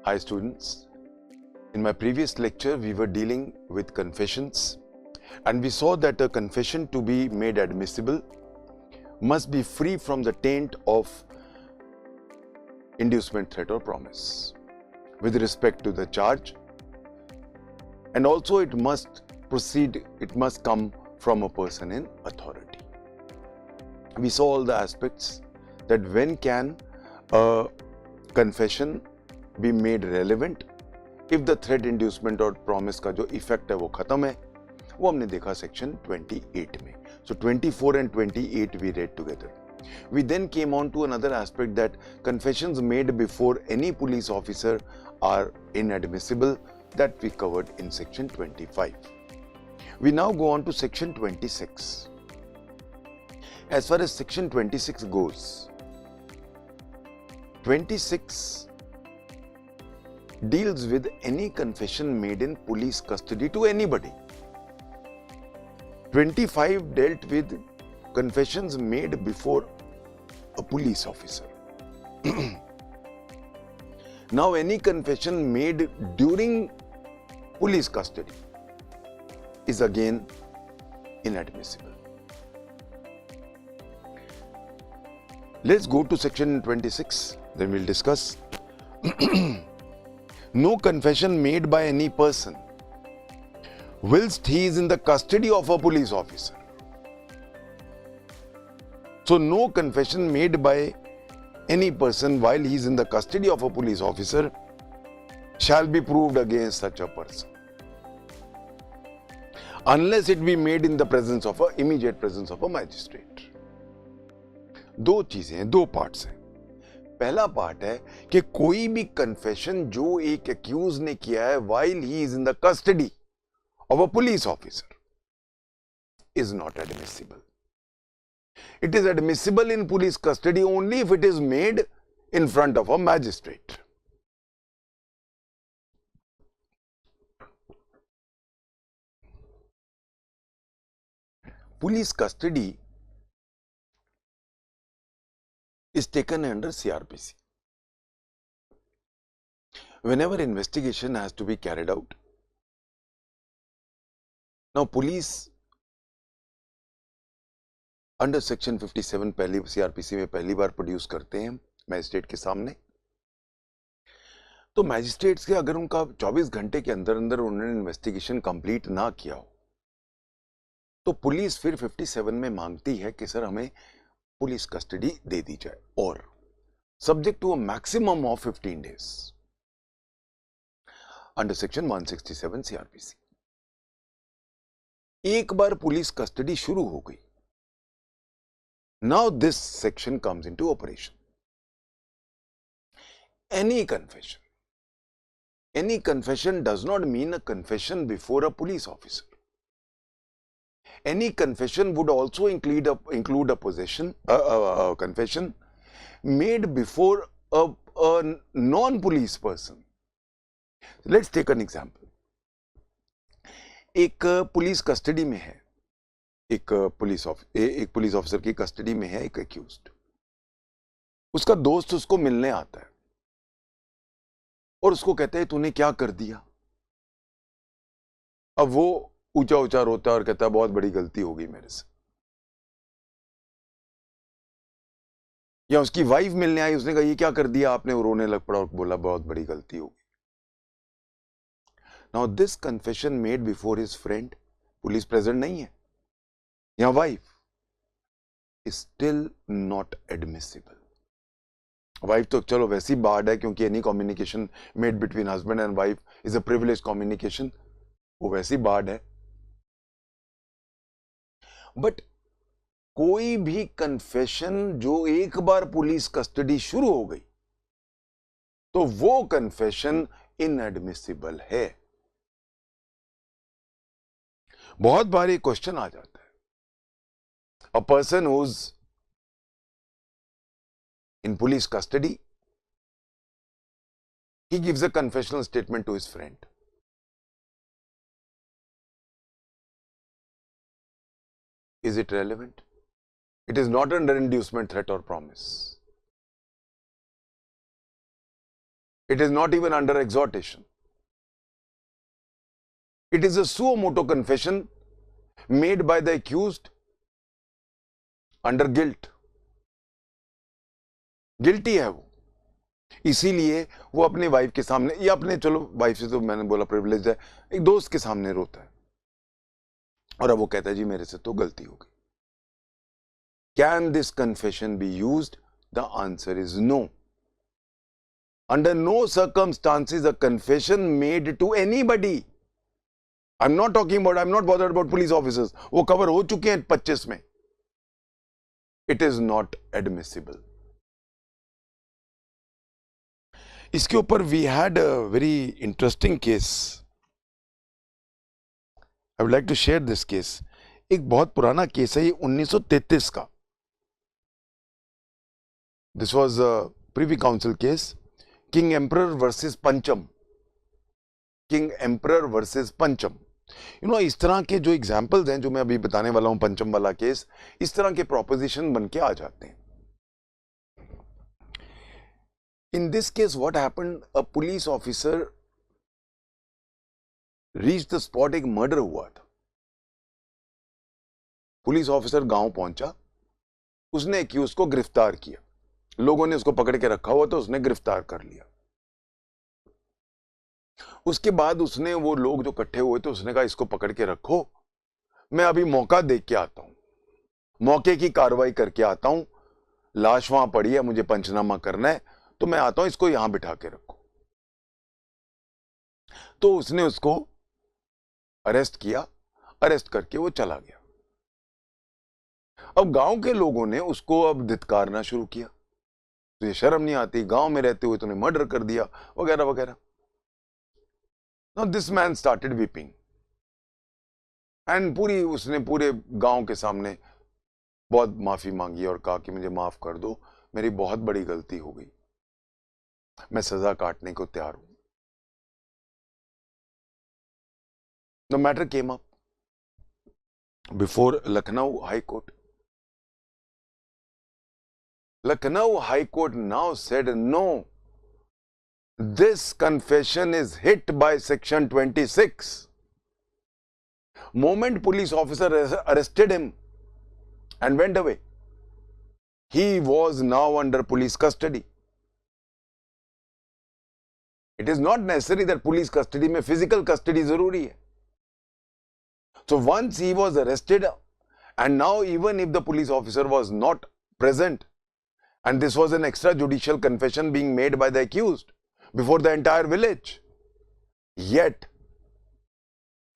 Hi students, in my previous lecture we were dealing with confessions and we saw that a confession to be made admissible must be free from the taint of inducement, threat or promise with respect to the charge, and also it must come from a person in authority. We saw all the aspects that when can a confession be made relevant if the threat, inducement और promise का जो effect है वो खत्म है, वो हमने देखा section 28 में. So 24 and 28 we read together. We then came on to another aspect that confessions made before any police officer are inadmissible, that we covered in section 25. We now go on to section 26. As far as section 26 goes, 26 deals with any confession made in police custody to anybody. 25 dealt with confessions made before a police officer. Now, any confession made during police custody is again inadmissible. Let's go to section 26, then we'll discuss. No confession made by any person whilst he is in the custody of a police officer. So, no confession made by any person while he is in the custody of a police officer shall be proved against such a person, unless it be made in the presence of immediate presence of a magistrate. दो चीजें हैं, दो parts हैं. पहला part है कि कोई भी कन्फेशन जो एक एक्यूज ने किया है while he is in the custody of a police officer is not admissible. It is admissible in police custody only if it is made in front of a magistrate. Police custody is taken under CRPC. Whenever investigation has to be carried out, now police under section 57 पहली CrPC में पहली बार produce करते हैं magistrate के सामने. तो magistrates के अगर उनका 24 घंटे के अंदर अंदर उन्होंने इन्वेस्टिगेशन कंप्लीट ना किया हो तो पुलिस फिर 57 में मांगती है कि सर हमें पुलिस कस्टडी दे दी जाए, और subject to a maximum of 15 days under section 167 CrPC. एक बार पुलिस कस्टडी शुरू हो गई, now this section comes into operation. Any confession does not mean a confession before a police officer. Any confession would also include a confession made before a non-police person. Let's take an example. एक police custody में है, एक police officer की custody में है एक accused. उसका दोस्त उसको मिलने आता है और उसको कहता है तूने क्या कर दिया. अब वो ऊंचा ऊंचा रोता है और कहता है बहुत बड़ी गलती हो गई मेरे से. या उसकी वाइफ मिलने आई, उसने कहा ये क्या कर दिया आपने, वो रोने लग पड़ा और बोला बहुत बड़ी गलती हो गई. Now this confession made before his friend, police present नहीं है या wife, is still not admissible. Wife तो चलो वैसी बात है क्योंकि any communication made between husband and wife is a privilege communication, वो वैसी बात है. बट कोई भी कन्फेशन जो एक बार पुलिस कस्टडी शुरू हो गई तो वो कन्फेशन इनएडमिसिबल है. बहुत बार ये क्वेश्चन आ जाता है, a person who's in police custody, he gives a confessional statement to his friend. Is it relevant? It is not under inducement, threat or promise. It is not even under exhortation. It is a suo motu confession made by the accused under guilt. Guilty है वो, इसीलिए वो अपनी wife के सामने या अपने, चलो वाइफ से तो मैंने बोला प्रिविलेज है, एक दोस्त के सामने रोता है और अब वो कहता है जी मेरे से तो गलती हो गई. Can this confession be used? The answer is no. Under no circumstances a confession made to anybody, I am not talking about, I am not bothered about police officers, वो कवर हो चुके हैं 25 में. It is not admissible. इसके ऊपर we had a very interesting case. I would like to share this case. एक बहुत पुराना केस है ये, 1933 का. This was a privy council case, king emperor versus Pancham. King emperor versus Pancham. You know, इस तरह के जो एग्जाम्पल्स हैं जो मैं अभी बताने वाला हूं, पंचम वाला केस, इस तरह के प्रोपोजिशन बन के आ जाते हैं. In this case, what happened? A police officer reached the spot. एक मर्डर हुआ था. पुलिस ऑफिसर गांव पहुंचा, उसने एक्यूज को गिरफ्तार किया. लोगों ने उसको पकड़ के रखा हुआ तो उसने गिरफ्तार कर लिया. उसके बाद उसने, वो लोग जो इकट्ठे हुए थे, उसने कहा इसको पकड़ के रखो, मैं अभी मौका देख के आता हूं, मौके की कार्रवाई करके आता हूं, लाश वहां पड़ी है, मुझे पंचनामा करना है, तो मैं आता हूं, इसको यहां बिठा के रखो. तो उसने उसको अरेस्ट किया, अरेस्ट करके वो चला गया. अब गांव के लोगों ने उसको अब धिक्कारना शुरू किया, तुझे शर्म नहीं आती, गांव में रहते हुए तूने मर्डर कर दिया, वगैरह वगैरह. Now this man started weeping and उसने पूरे गांव के सामने बहुत माफी मांगी और कहा कि मुझे माफ कर दो, मेरी बहुत बड़ी गलती हो गई, मैं सजा काटने को तैयार हूं. The matter came up before Lucknow high court. Lucknow high court now said no, this confession is hit by section 26. Moment police officer arrested him and went away, he was now under police custody. It is not necessary that police custody में physical custody जरूरी है. So once he was arrested, and now even if the police officer was not present, and this was an extrajudicial confession being made by the accused before the entire village, yet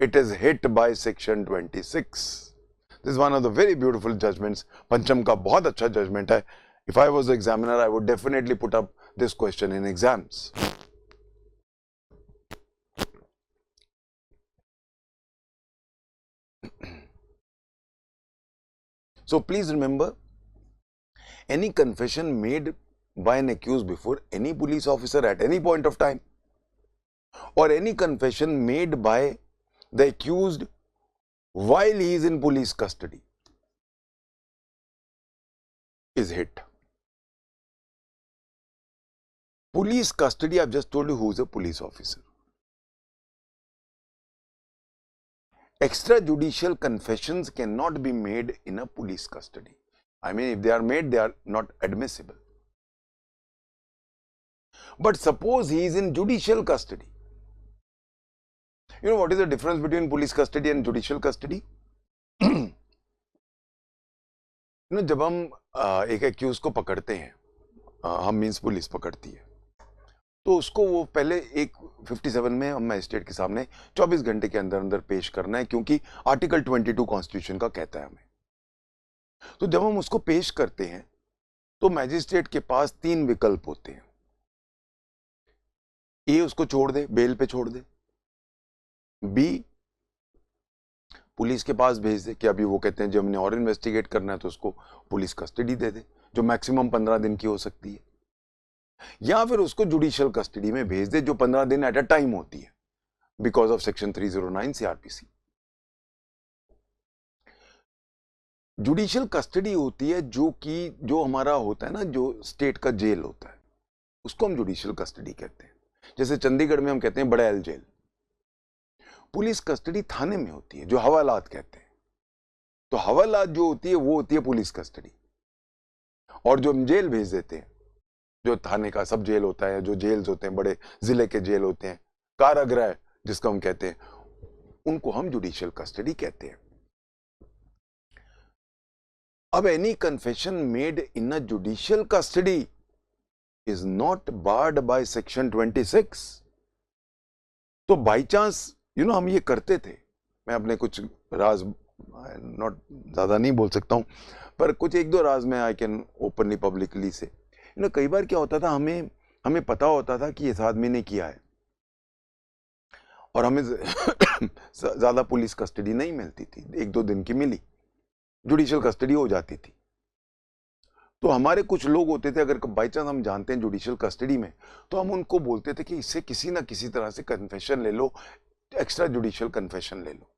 it is hit by section 26. This is one of the very beautiful judgments. Pancham का बहुत अच्छा judgment है. If I was the examiner, I would definitely put up this question in exams. So please remember, any confession made by an accused before any police officer at any point of time, or any confession made by the accused while he is in police custody, is hit. Police custody, I've just told you who is a police officer. Extrajudicial confessions cannot be made in a police custody. I mean, if they are made, they are not admissible. But suppose he is in judicial custody. You know what is the difference between police custody and judicial custody? You know, जब हम एक accused को पकड़ते हैं, हम means police पकड़ती है, तो उसको वो पहले एक 57 में हम मजिस्ट्रेट के सामने 24 घंटे के अंदर अंदर पेश करना है, क्योंकि आर्टिकल 22 कॉन्स्टिट्यूशन का कहता है हमें. तो जब हम उसको पेश करते हैं तो मैजिस्ट्रेट के पास 3 विकल्प होते हैं. ए, उसको छोड़ दे, बेल पे छोड़ दे. बी, पुलिस के पास भेज दे, कि अभी वो कहते हैं जब हमने और इन्वेस्टिगेट करना है तो उसको पुलिस कस्टडी दे दे, जो मैक्सिमम 15 दिन की हो सकती है. या फिर उसको जुडिशियल कस्टडी में भेज दे, जो 15 दिन एट अ टाइम होती है, because of section 309 CrPC. Judicial custody होती है जो हमारा होता है ना, जो स्टेट का जेल होता है, उसको हम जुडिशियल कस्टडी कहते हैं. जैसे चंडीगढ़ में हम कहते हैं बड़ैल जेल, पुलिस कस्टडी थाने में होती है, जो हवालात कहते हैं। तो हवालात जो होती है वो होती है पुलिस कस्टडी, और जो हम जेल भेज देते हैं, जो थाने का सब जेल होता है, जो जेल्स होते हैं, बड़े जिले के जेल होते हैं, कारागृह जिसको हम कहते हैं, उनको हम जुडिशियल कस्टडी कहते हैं। अब any confession made in a judicial custody is not barred by section 26। तो बाई चांस हम ये करते थे, मैं अपने कुछ राज नॉट ज्यादा नहीं बोल सकता हूं, पर कुछ एक दो राज में आई कैन ओपनली पब्लिकली से, कई बार क्या होता था, हमें पता होता था कि इस आदमी ने किया है, और हमें ज्यादा पुलिस कस्टडी नहीं मिलती थी, 1-2 दिन की मिली, जुडिशियल कस्टडी हो जाती थी। तो हमारे कुछ लोग होते थे, अगर बाई चांस हम जानते हैं जुडिशियल कस्टडी में, तो हम उनको बोलते थे कि इससे किसी ना किसी तरह से कन्फेशन ले लो, एक्स्ट्रा जुडिशियल कन्फेशन ले लो।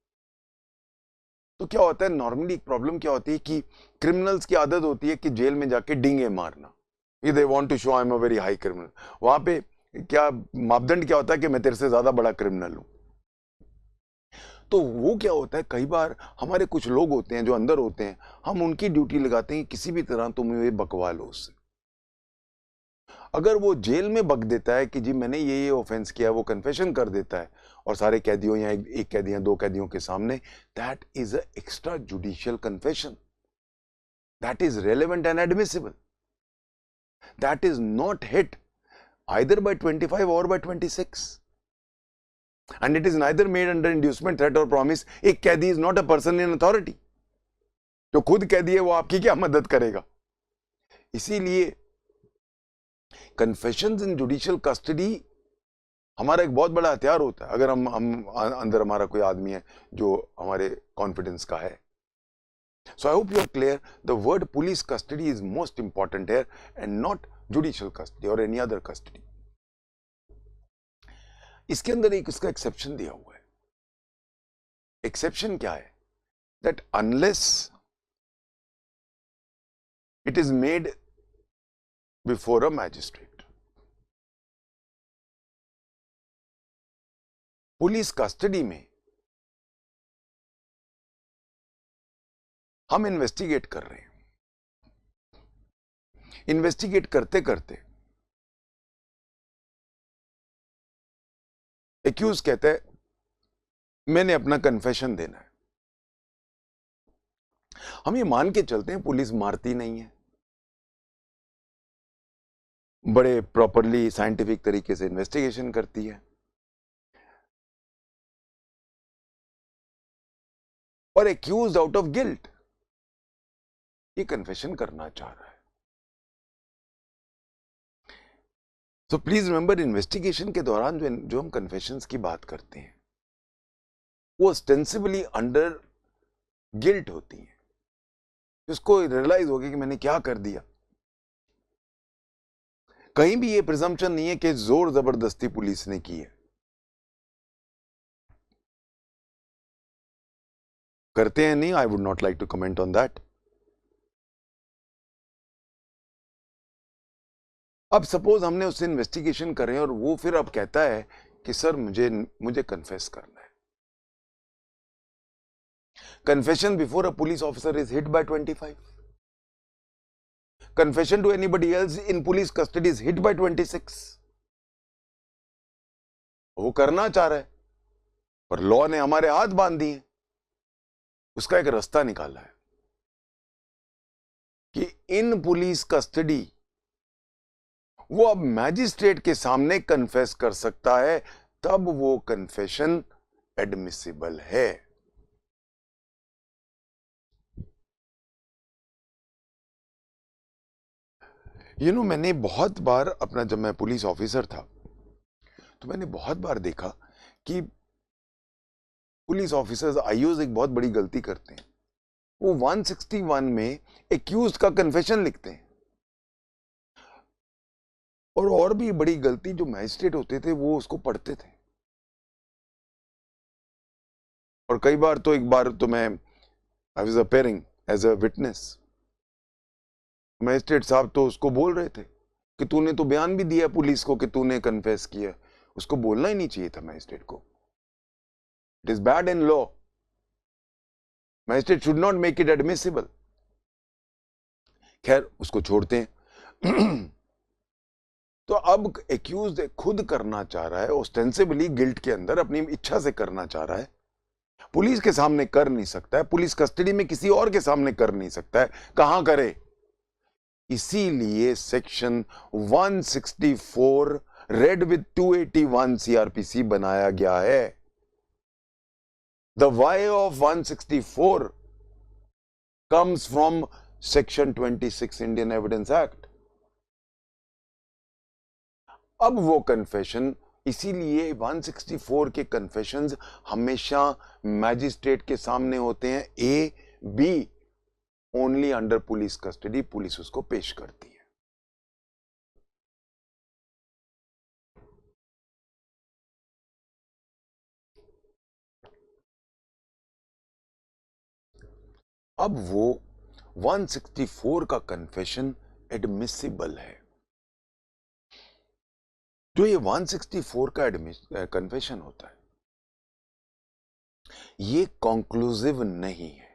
तो क्या होता है, नॉर्मली प्रॉब्लम क्या होती है कि क्रिमिनल्स की आदत होती है कि जेल में जाके डींगे मारना, they want to show I am a very high criminal. वहां पे क्या मापदंड क्या होता है कि मैं तेरे से ज्यादा बड़ा क्रिमिनल हूं। तो वो क्या होता है, कई बार हमारे कुछ लोग होते हैं जो अंदर होते हैं, हम उनकी ड्यूटी लगाते हैं किसी भी तरह तुम ये बकवा लो उससे। अगर वो जेल में बक देता है कि जी मैंने ये ऑफेंस किया, वो कन्फेशन कर देता है, और सारे कैदियों या एक कैदी या 2 कैदियों के सामने, that is a extra judicial confession, that is relevant and admissible, that is not hit either by 25 or by 26, and it is neither made under inducement, threat or promise. एक कैदी is not a person in authority, जो खुद कैदी है वो आपकी क्या मदद करेगा। इसीलिए कन्फेशंस इन जुडिशियल कस्टडी हमारा एक बहुत बड़ा हथियार होता है, अगर हम अंदर हमारा कोई आदमी है जो हमारे कॉन्फिडेंस का है। So I hope you are clear. The word police custody is most important here, and not judicial custody or any other custody. इसके अंदर एक इसका एक्सेप्शन दिया हुआ है। एक्सेप्शन क्या है? That unless it is made before a magistrate. Police custody में हम इन्वेस्टिगेट कर रहे हैं, इन्वेस्टिगेट करते करते एक्यूज कहता है मैंने अपना कन्फेशन देना है। हम ये मान के चलते हैं पुलिस मारती नहीं है, बड़े प्रॉपरली साइंटिफिक तरीके से इन्वेस्टिगेशन करती है, और एक्यूज आउट ऑफ गिल्ट ये कन्फेशन करना चाह रहा है। तो प्लीज रिमेंबर, इन्वेस्टिगेशन के दौरान जो हम कन्फेशंस की बात करते हैं वो ऑस्टेंसिबली अंडर गिल्ट होती है, जिसको रियलाइज हो गया कि मैंने क्या कर दिया। कहीं भी ये प्रिजम्पशन नहीं है कि जोर जबरदस्ती पुलिस ने की है। करते हैं नहीं, I would not like to comment on that. अब सपोज हमने उससे इन्वेस्टिगेशन करें और वो फिर अब कहता है कि सर मुझे कन्फेस करना है। Confession before a police officer is hit by 25। Confession to anybody else in police custody is hit by 26। वो करना चाह रहा है, पर लॉ ने हमारे हाथ बांध दिए। उसका एक रास्ता निकाला है कि इन पुलिस कस्टडी वो अब मैजिस्ट्रेट के सामने कन्फेस कर सकता है, तब वो कन्फेशन एडमिसिबल है। मैंने बहुत बार अपना, जब मैं पुलिस ऑफिसर था तो मैंने बहुत बार देखा कि पुलिस ऑफिसर्स आईओज एक बहुत बड़ी गलती करते हैं। वो 161 में एक्यूज्ड का कन्फेशन लिखते हैं, और भी बड़ी गलती, जो मैजिस्ट्रेट होते थे वो उसको पढ़ते थे। और कई बार तो, एक बार तो मैं I was appearing as a witness, magistrate साहब तो उसको बोल रहे थे कि तूने तो बयान भी दिया पुलिस को कि तूने कन्फेस किया, उसको बोलना ही नहीं चाहिए था मैजिस्ट्रेट को. It is bad in law. Magistrate should not make it admissible. खैर, उसको छोड़ते हैं. तो अब एक्यूज खुद करना चाह रहा है, ऑस्टेंसिबली गिल्ट के अंदर अपनी इच्छा से करना चाह रहा है. पुलिस के सामने कर नहीं सकता है, पुलिस कस्टडी में किसी और के सामने कर नहीं सकता है, कहां करे? इसीलिए सेक्शन 164 रेड विद 281 सीआरपीसी बनाया गया है. The why of 164 comes from section 26 Indian evidence act. अब वो कन्फेशन, इसीलिए 164 के कन्फेशंस हमेशा मैजिस्ट्रेट के सामने होते हैं. A B only under police custody, police उसको पेश करती है. अब वो 164 का कन्फेशन एडमिसिबल है. जो ये 164 का कन्फेशन होता है, ये कंक्लूसिव नहीं है,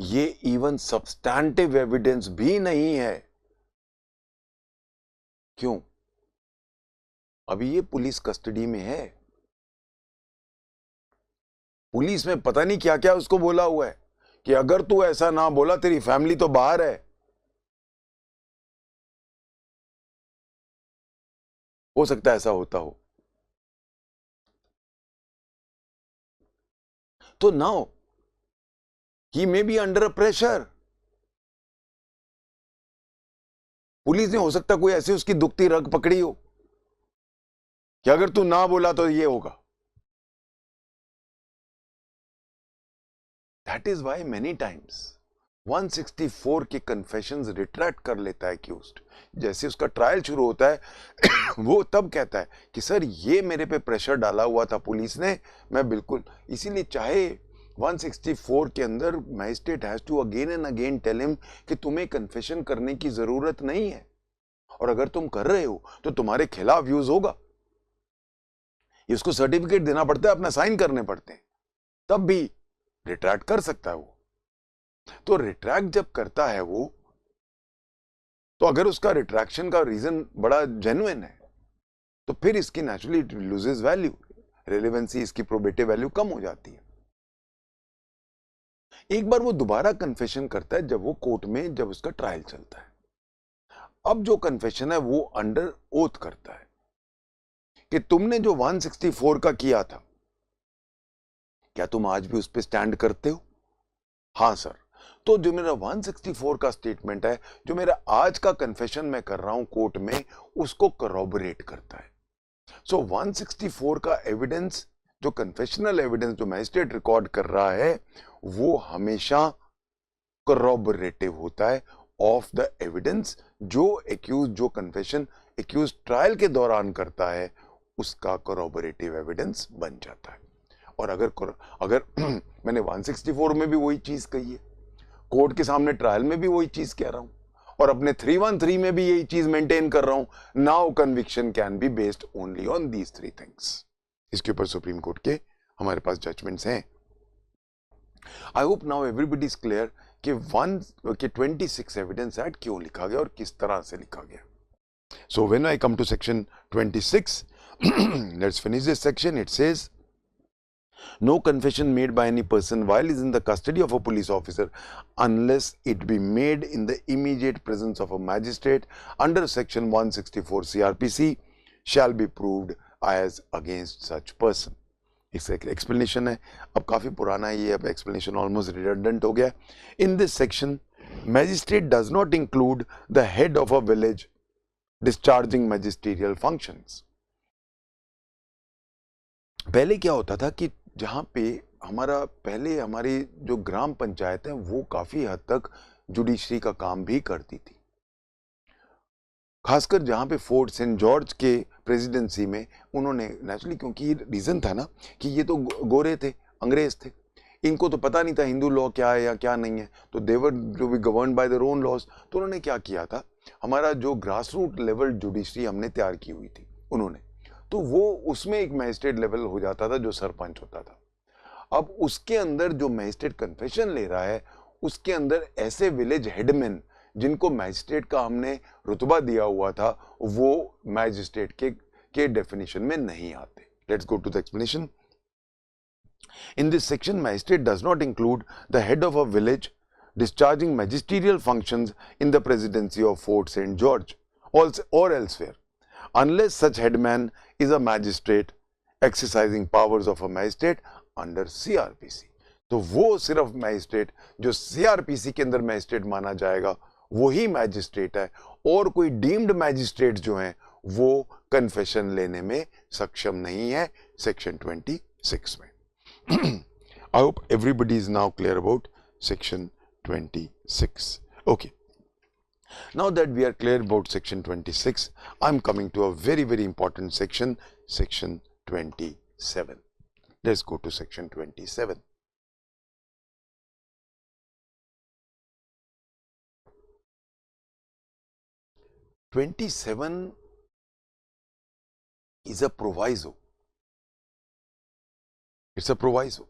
ये इवन सब्सटैंटिव एविडेंस भी नहीं है. क्यों? अभी ये पुलिस कस्टडी में है. पुलिस में पता नहीं क्या क्या उसको बोला हुआ है कि अगर तू ऐसा ना बोला तेरी फैमिली तो बाहर है. हो सकता है ऐसा होता हो. तो now he may be under a pressure. Police ने हो सकता कोई ऐसे उसकी दुखती रग पकड़ी हो कि अगर तू ना बोला तो ये होगा. That is why many times 164 के कन्फेशंस रिट्रैक्ट कर लेता है एक्यूज्ड. जैसे उसका ट्रायल शुरू होता है वो तब कहता है कि सर ये मेरे पे प्रेशर डाला हुआ था पुलिस ने, मैं बिल्कुल. इसीलिए चाहे 164 के अंदर magistrate has to again and again tell him कि तुम्हें कन्फेशन करने की जरूरत नहीं है, और अगर तुम कर रहे हो तो तुम्हारे खिलाफ यूज होगा. इसको सर्टिफिकेट देना पड़ता है, अपना साइन करने पड़ते हैं, तब भी रिट्रैक्ट कर सकता है वो. तो रिट्रैक्ट जब करता है वो, तो अगर उसका रिट्रैक्शन का रीजन बड़ा जेन्युइन है तो फिर इसकी naturally it loses value, relevancy, इसकी प्रोबेटिव वैल्यू कम हो जाती है. एक बार वो दोबारा कन्फेशन करता है जब वो कोर्ट में, जब उसका ट्रायल चलता है. अब जो कन्फेशन है वो अंडर ओथ करता है कि तुमने जो 164 का किया था, क्या तुम आज भी उस पर स्टैंड करते हो? हाँ सर. तो जो मेरा 164 का स्टेटमेंट है, जो मेरा आज का कन्फेशन मैं कर रहा हूं कोर्ट में, उसको करॉबोरेट करता है. सो 164 का एविडेंस, जो कन्फेशनल एविडेंस जो मैजिस्ट्रेट रिकॉर्ड कर रहा है, वो हमेशा करॉबोरेटिव होता है ऑफ द एविडेंस जो एक्यूज, जो कन्फेशन एक्यूज ट्रायल के दौरान करता है, उसका करॉबोरेटिव एविडेंस बन जाता है. और अगर मैंने 164 में भी वही चीज कही है, कोर्ट के सामने ट्रायल में भी वही चीज कह रहा हूं, और अपने 313 में भी यही चीज मेंटेन कर रहा हूं, now conviction can be based only on these 3 things. इसके ऊपर सुप्रीम कोर्ट के हमारे पास जजमेंट्स हैं. I hope now everybody is clear कि 26 एविडेंस एक्ट क्यों लिखा गया और किस तरह से लिखा गया. So when I come to section 26, let's finish this section. It says no confession made by any person while is in the custody of a police officer unless it be made in the immediate presence of a magistrate under section 164 CRPC shall be proved as against such person. इसका एक explanation है, अब काफी पुराना है ये, अब explanation almost redundant हो गया. In this section magistrate does not include the head of a village discharging magisterial functions. पहले क्या होता था कि जहां पे हमारी जो ग्राम पंचायत है वो काफी हद तक जुडिशरी का काम भी करती थी, खासकर जहां पे फोर्ट सेंट जॉर्ज के प्रेसिडेंसी में उन्होंने नेचुरली, क्योंकि रीजन था ना कि ये तो गोरे थे, अंग्रेज थे, इनको तो पता नहीं था हिंदू लॉ क्या है या क्या नहीं है, तो देवर जो भी govern by their own laws. तो उन्होंने क्या किया था, हमारा जो ग्रास रूट लेवल जुडिशरी हमने तैयार की हुई थी, उन्होंने, तो वो उसमें एक मैजिस्ट्रेट लेवल हो जाता था जो सरपंच होता था। अब उसके अंदर जो मैजिस्ट्रेट कन्फेशन ले रहा है, उसके अंदर ऐसे विलेज हेडमैन जिनको मैजिस्ट्रेट का हमने रुतबा दिया हुआ था, वो मैजिस्ट्रेट के डेफिनेशन में नहीं आते। Let's go to the explanation. In this section, magistrate does not include the head of a village discharging magisterial functions in the presidency of Fort St. George or elsewhere, unless such headman is a magistrate exercising powers of a magistrate under CRPC. तो वो सिर्फ magistrate जो CRPC के अंदर magistrate माना जाएगा वही magistrate है, और कोई डीम्ड मैजिस्ट्रेट जो हैं वो कन्फेशन लेने में सक्षम नहीं है सेक्शन 26 में। I hope everybody is now clear about section 26. Okay. Now that we are clear about section 26, I'm coming to a very, very important section, section 27. Let's go to section 27. "27 is a proviso. It's a proviso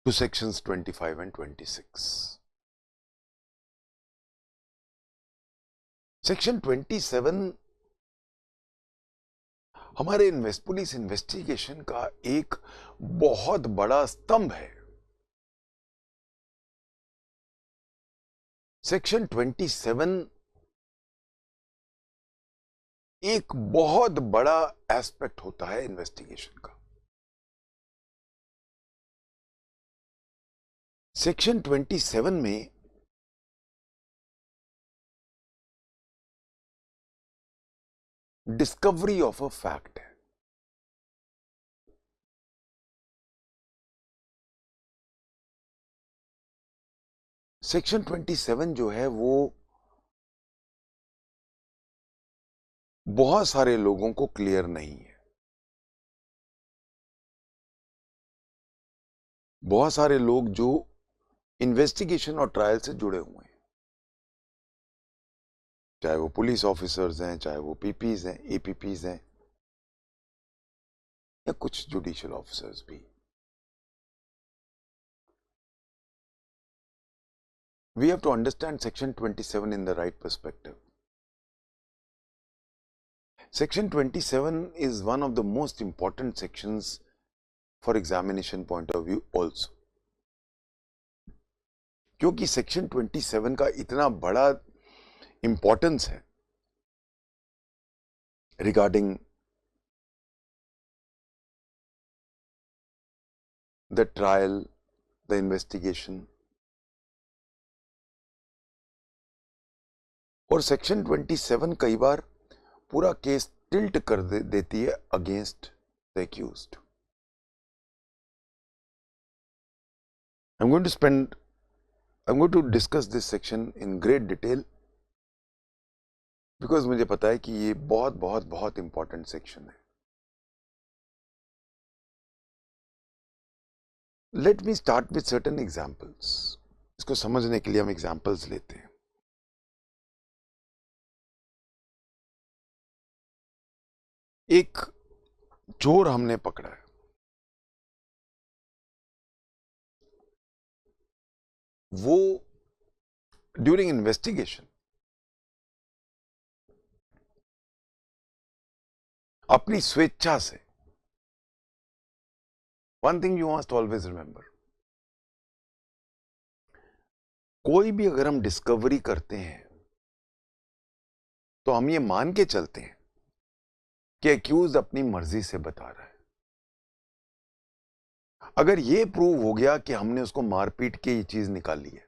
to sections 25 and 26. Section 27 हमारे police investigation का एक बहुत बड़ा स्तंभ है। Section 27 एक बहुत बड़ा एस्पेक्ट होता है इन्वेस्टिगेशन का। सेक्शन 27 में डिस्कवरी ऑफ अ फैक्ट है। सेक्शन 27 जो है वो बहुत सारे लोगों को क्लियर नहीं है। बहुत सारे लोग जो इन्वेस्टिगेशन और ट्रायल से जुड़े हुए हैं, चाहे वो पुलिस ऑफिसर्स हैं, चाहे वो पीपीज हैं, एपीपीज हैं, या कुछ जुडिशियल ऑफिसर्स भी। We have to understand section 27 in the right perspective. Section 27 is one of the most important sections for examination point of view also. क्योंकि सेक्शन 27 का इतना बड़ा इंपॉर्टेंस है regarding the trial, the investigation, और section 27 कई बार पूरा case tilt कर देती है against the accused. I'm going to discuss this section in great detail because मुझे पता है कि ये बहुत बहुत बहुत इंपॉर्टेंट सेक्शन है। Let me start with certain examples. इसको समझने के लिए हम एग्जाम्पल्स लेते हैं। एक चोर हमने पकड़ा है, वो ड्यूरिंग इन्वेस्टिगेशन अपनी स्वेच्छा से, one thing you must always remember, कोई भी अगर हम डिस्कवरी करते हैं तो हम ये मान के चलते हैं कि एक्यूज अपनी मर्जी से बता रहा है। अगर ये प्रूव हो गया कि हमने उसको मारपीट के ये चीज निकाली है,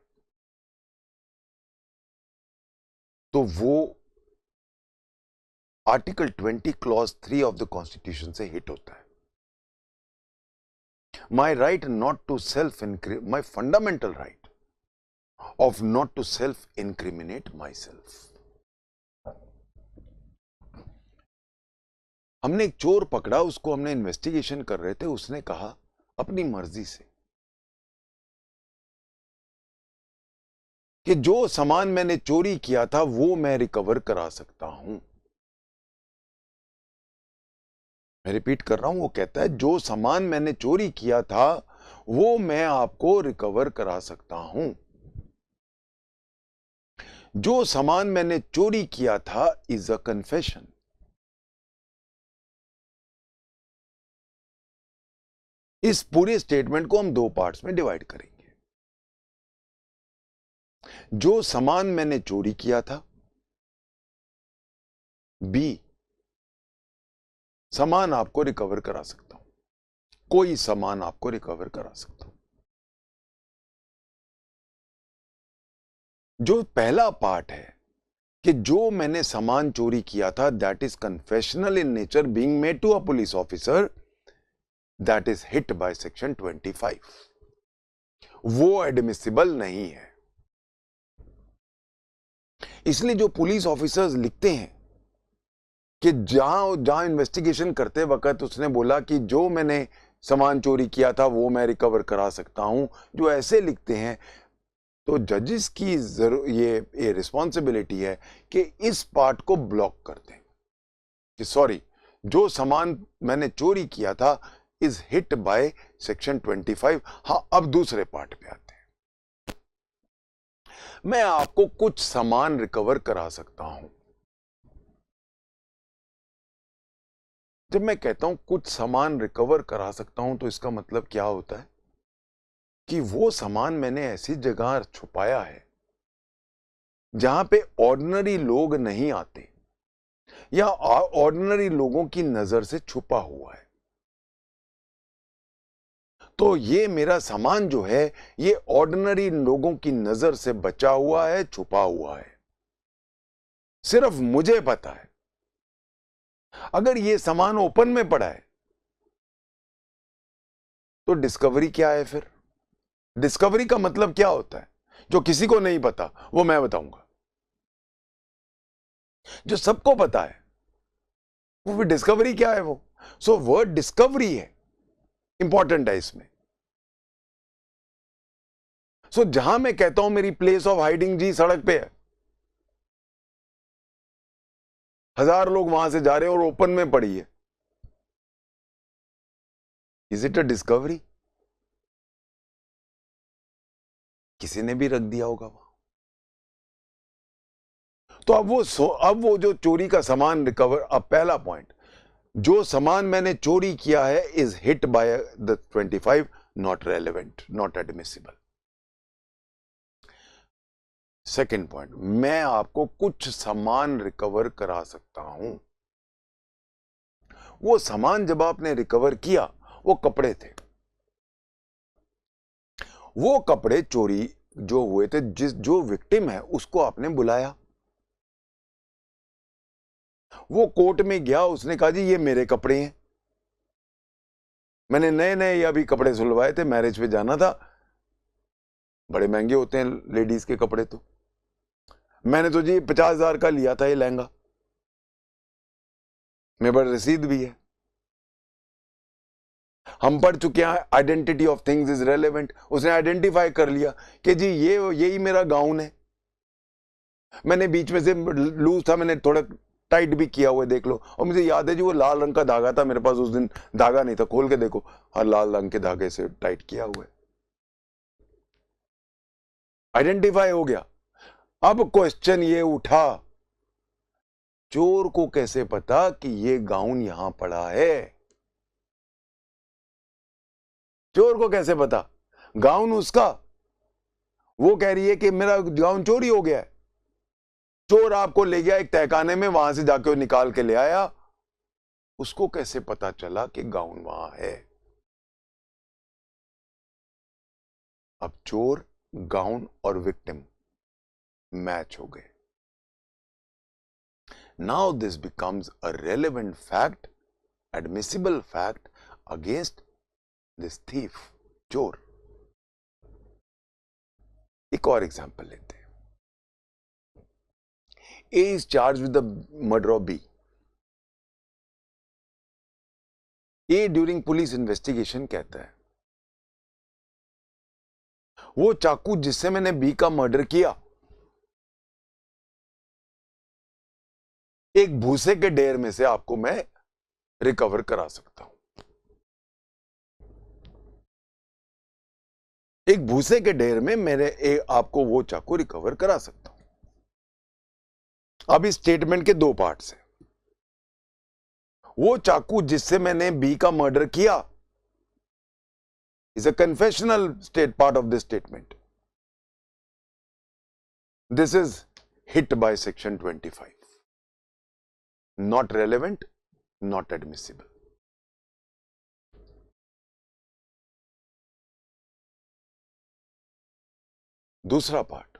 तो वो article 20 clause 3 of the constitution से हिट होता है। My right not to self my fundamental right of not to self incriminate myself. हमने एक चोर पकड़ा, उसको हमने इन्वेस्टिगेशन कर रहे थे, उसने कहा अपनी मर्जी से कि जो सामान मैंने चोरी किया था वो मैं रिकवर करा सकता हूं। मैं रिपीट कर रहा हूं, वो कहता है जो सामान मैंने चोरी किया था वो मैं आपको रिकवर करा सकता हूं। जो सामान मैंने चोरी किया था इज अ कन्फेशन। इस पूरे स्टेटमेंट को हम दो पार्ट्स में डिवाइड करेंगे। जो सामान मैंने चोरी किया था, बी, सामान आपको रिकवर करा सकता हूं, कोई सामान आपको रिकवर करा सकता हूं। जो पहला पार्ट है कि जो मैंने सामान चोरी किया था, that is confessional in nature, being made to a police officer, that is hit by section 25। वो एडमिसिबल नहीं है। इसलिए जो पुलिस ऑफिसर्स लिखते हैं कि जहां जहां इन्वेस्टिगेशन करते वक्त उसने बोला कि जो मैंने सामान चोरी किया था वो मैं रिकवर करा सकता हूं, जो ऐसे लिखते हैं, तो जजेस की ये रिस्पॉन्सिबिलिटी है कि इस पार्ट को ब्लॉक कर दें कि सॉरी, जो सामान मैंने चोरी किया था इज हिट बाय सेक्शन 25। हां, अब दूसरे पार्ट पे आते हैं। मैं आपको कुछ सामान रिकवर करा सकता हूं। जब मैं कहता हूं कुछ सामान रिकवर करा सकता हूं तो इसका मतलब क्या होता है कि वो सामान मैंने ऐसी जगह छुपाया है जहां पे ऑर्डिनरी लोग नहीं आते या ऑर्डिनरी लोगों की नजर से छुपा हुआ है। तो ये मेरा सामान जो है ये ऑर्डिनरी लोगों की नजर से बचा हुआ है, छुपा हुआ है, सिर्फ मुझे पता है। अगर ये सामान ओपन में पड़ा है तो डिस्कवरी क्या है फिर? डिस्कवरी का मतलब क्या होता है? जो किसी को नहीं पता वो मैं बताऊंगा, जो सबको पता है वो फिर डिस्कवरी क्या है वो? सो वर्ड डिस्कवरी है, इंपॉर्टेंट है इसमें। सो जहां मैं कहता हूं मेरी प्लेस ऑफ हाइडिंग जी सड़क पे है, 1000 लोग वहां से जा रहे हैं और ओपन में पड़ी है, इज इट अ डिस्कवरी? किसी ने भी रख दिया होगा वहां। तो अब वो जो चोरी का सामान रिकवर, अब पहला पॉइंट, जो सामान मैंने चोरी किया है is hit by the 25, not relevant, not admissible. Second point, मैं आपको कुछ सामान रिकवर करा सकता हूं। वो सामान जब आपने रिकवर किया वो कपड़े थे, वो कपड़े चोरी जो हुए थे, जो विक्टिम है उसको आपने बुलाया, वो कोर्ट में गया, उसने कहा जी ये मेरे कपड़े हैं, मैंने नए नए अभी कपड़े सुलवाए थे, मैरिज पे जाना था, बड़े महंगे होते हैं लेडीज के कपड़े, तो मैंने तो जी 50,000 का लिया था ये लहंगा, मेरे पर रसीद भी है। हम पढ़ चुके हैं identity of things is relevant. उसने आइडेंटिफाई कर लिया कि जी ये यही मेरा गाउन है, मैंने बीच में से लूज था, मैंने थोड़ा टाइट भी किया हुआ है, देख लो। और मुझे याद है जी वो लाल रंग का धागा था मेरे पास, उस दिन धागा नहीं था, खोल के देखो, हर लाल रंग के धागे से टाइट किया हुआ है। आइडेंटिफाई हो गया। अब क्वेश्चन ये उठा, चोर को कैसे पता कि ये गाउन यहां पड़ा है? चोर को कैसे पता? गाउन उसका, वो कह रही है कि मेरा गाउन चोरी हो गया है, चोर आपको ले गया एक तहखाने में, वहां से जाके वो निकाल के ले आया, उसको कैसे पता चला कि गाउन वहां है? अब चोर, गाउन और विक्टिम मैच हो गए। Now this becomes a relevant fact, admissible fact against this thief, चोर। एक और एग्जांपल लेते हैं। A is charged with the murder of B. A during police investigation कहता है वो चाकू जिससे मैंने बी का मर्डर किया एक भूसे के ढेर में से आपको मैं रिकवर करा सकता हूं। एक भूसे के ढेर में आपको वो चाकू रिकवर करा सकता हूं। अब इस स्टेटमेंट के दो पार्ट्स हैं। वो चाकू जिससे मैंने बी का मर्डर किया is a confessional part of this statement. This is hit by section 25. Not relevant, not admissible. दूसरा पार्ट,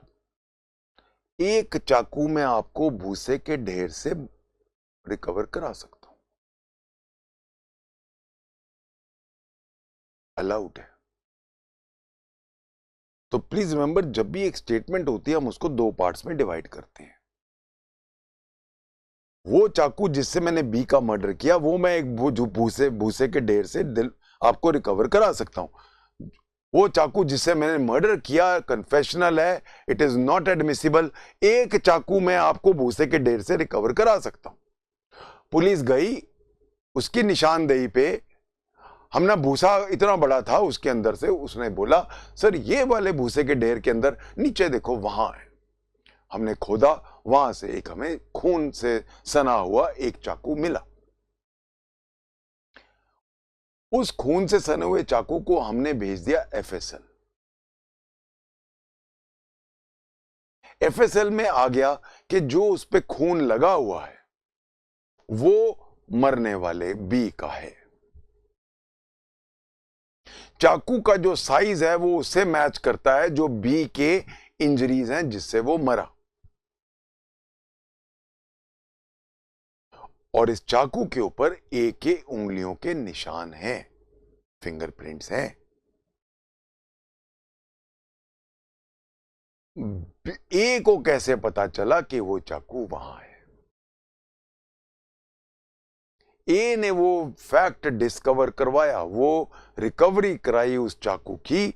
एक चाकू में आपको भूसे के ढेर से रिकवर करा सकता हूं, अलाउड है। तो प्लीज रिमेंबर, जब भी एक स्टेटमेंट होती है हम उसको दो पार्ट्स में डिवाइड करते हैं। वो चाकू जिससे मैंने बी का मर्डर किया वो मैं एक भूसे के ढेर से आपको रिकवर करा सकता हूं। वो चाकू जिससे मैंने मर्डर किया कन्फेशनल है, इट इज नॉट एडमिसिबल। एक चाकू मैं आपको भूसे के ढेर से रिकवर करा सकता हूं। पुलिस गई, उसकी निशानदेही पे हमने भूसा इतना बड़ा था उसके अंदर से, उसने बोला सर ये वाले भूसे के ढेर के अंदर नीचे देखो वहां है। हमने खोदा, वहां से एक हमें खून से सना हुआ एक चाकू मिला। उस खून से सने हुए चाकू को हमने भेज दिया एफएसएल। एफएसएल में आ गया कि जो उस पे खून लगा हुआ है वो मरने वाले बी का है। चाकू का जो साइज है वो उससे मैच करता है जो बी के इंजरीज हैं जिससे वो मरा। और इस चाकू के ऊपर ए के उंगलियों के निशान हैं, फिंगरप्रिंट्स हैं। ए को कैसे पता चला कि वो चाकू वहां है? ए ने वो फैक्ट डिस्कवर करवाया, वो रिकवरी कराई उस चाकू की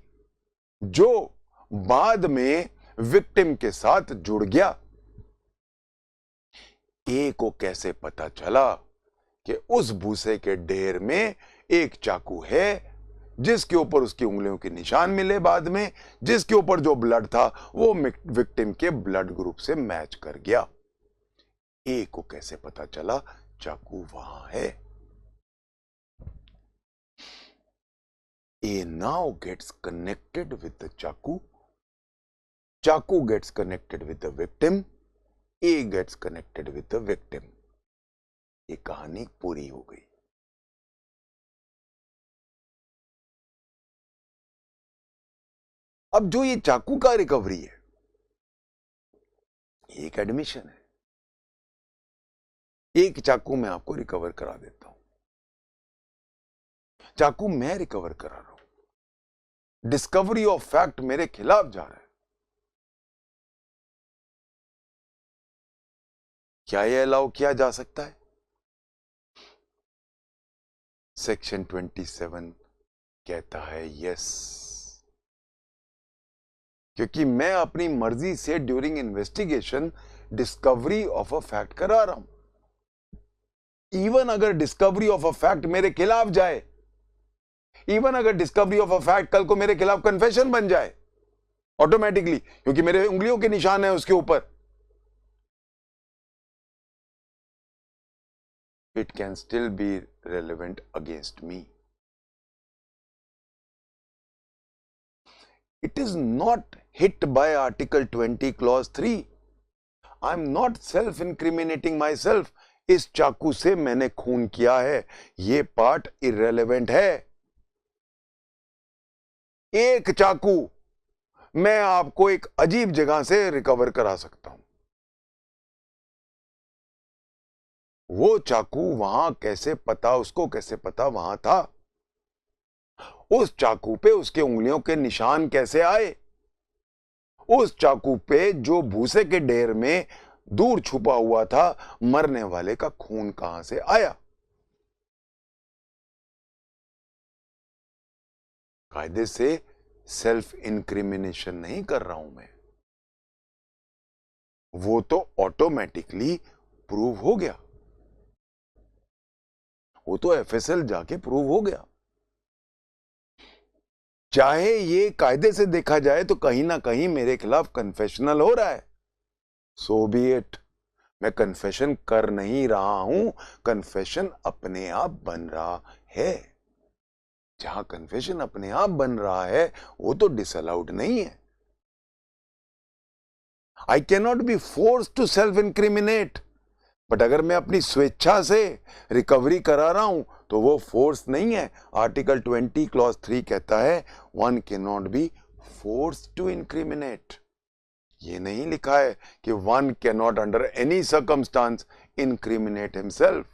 जो बाद में विक्टिम के साथ जुड़ गया। ए को कैसे पता चला कि उस भूसे के ढेर में एक चाकू है जिसके ऊपर उसकी उंगलियों के निशान मिले बाद में, जिसके ऊपर जो ब्लड था वो विक्टिम के ब्लड ग्रुप से मैच कर गया। ए को कैसे पता चला चाकू वहां है? A now gets connected with the चाकू, चाकू gets connected with the victim, A gets connected with the victim। ये कहानी पूरी हो गई। अब जो ये चाकू का रिकवरी है, एक एडमिशन है। एक चाकू मैं आपको रिकवर करा देता हूं, चाकू मैं रिकवर करा रहा हूं, डिस्कवरी ऑफ फैक्ट मेरे खिलाफ जा रहा है। क्या यह अलाउ किया जा सकता है? सेक्शन 27 कहता है यस, क्योंकि मैं अपनी मर्जी से during investigation discovery of a fact करा रहा हूं। इवन अगर डिस्कवरी ऑफ अ फैक्ट मेरे खिलाफ जाए, इवन अगर डिस्कवरी ऑफ अ फैक्ट कल को मेरे खिलाफ कन्फेशन बन जाए ऑटोमेटिकली, क्योंकि मेरे उंगलियों के निशान है उसके ऊपर, it can still be relevant against me. It is not hit by Article 20 Clause 3. I am not self-incriminating myself. इस चाकू से मैंने खून किया है, ये पार्ट इररेलेवेंट है। एक चाकू मैं आपको एक अजीब जगह से रिकवर करा सकता हूं। वो चाकू वहां कैसे पता, उसको कैसे पता वहां था? उस चाकू पे उसके उंगलियों के निशान कैसे आए? उस चाकू पे जो भूसे के ढेर में दूर छुपा हुआ था मरने वाले का खून कहां से आया? कायदे से सेल्फ इंक्रिमिनेशन नहीं कर रहा हूं मैं, वो तो ऑटोमेटिकली प्रूव हो गया, वो तो एफएसएल जाके प्रूव हो गया। चाहे ये कायदे से देखा जाए तो कहीं ना कहीं मेरे खिलाफ कन्फेशनल हो रहा है, सो बी इट। मैं कन्फेशन कर नहीं रहा हूं, कन्फेशन अपने आप बन रहा है। जहां कन्फेशन अपने आप बन रहा है वो तो डिसअलाउड नहीं है। I can not be force to self incriminate, but अगर मैं अपनी स्वेच्छा से रिकवरी करा रहा हूं तो वो फोर्स नहीं है। आर्टिकल 20 क्लॉज 3 कहता है one can not be force to incriminate. ये नहीं लिखा है कि one can not under any circumstance incriminate himself.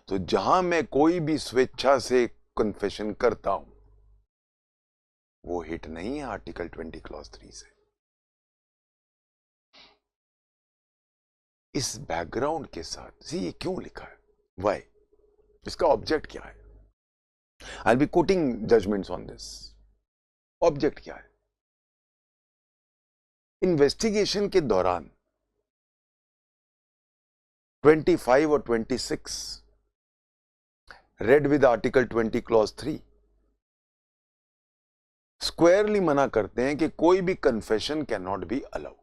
तो जहां मैं कोई भी स्वेच्छा से कन्फेशन करता हूं वो हिट नहीं है आर्टिकल 20 क्लॉज 3 से। इस बैकग्राउंड के साथ ये क्यों लिखा है, वाई, इसका ऑब्जेक्ट क्या है? I will be quoting judgments on this. Object क्या है? इन्वेस्टिगेशन के दौरान 25 और 26 read with article 20 clause 3 squarely मना करते हैं कि कोई भी confession can not be allowed.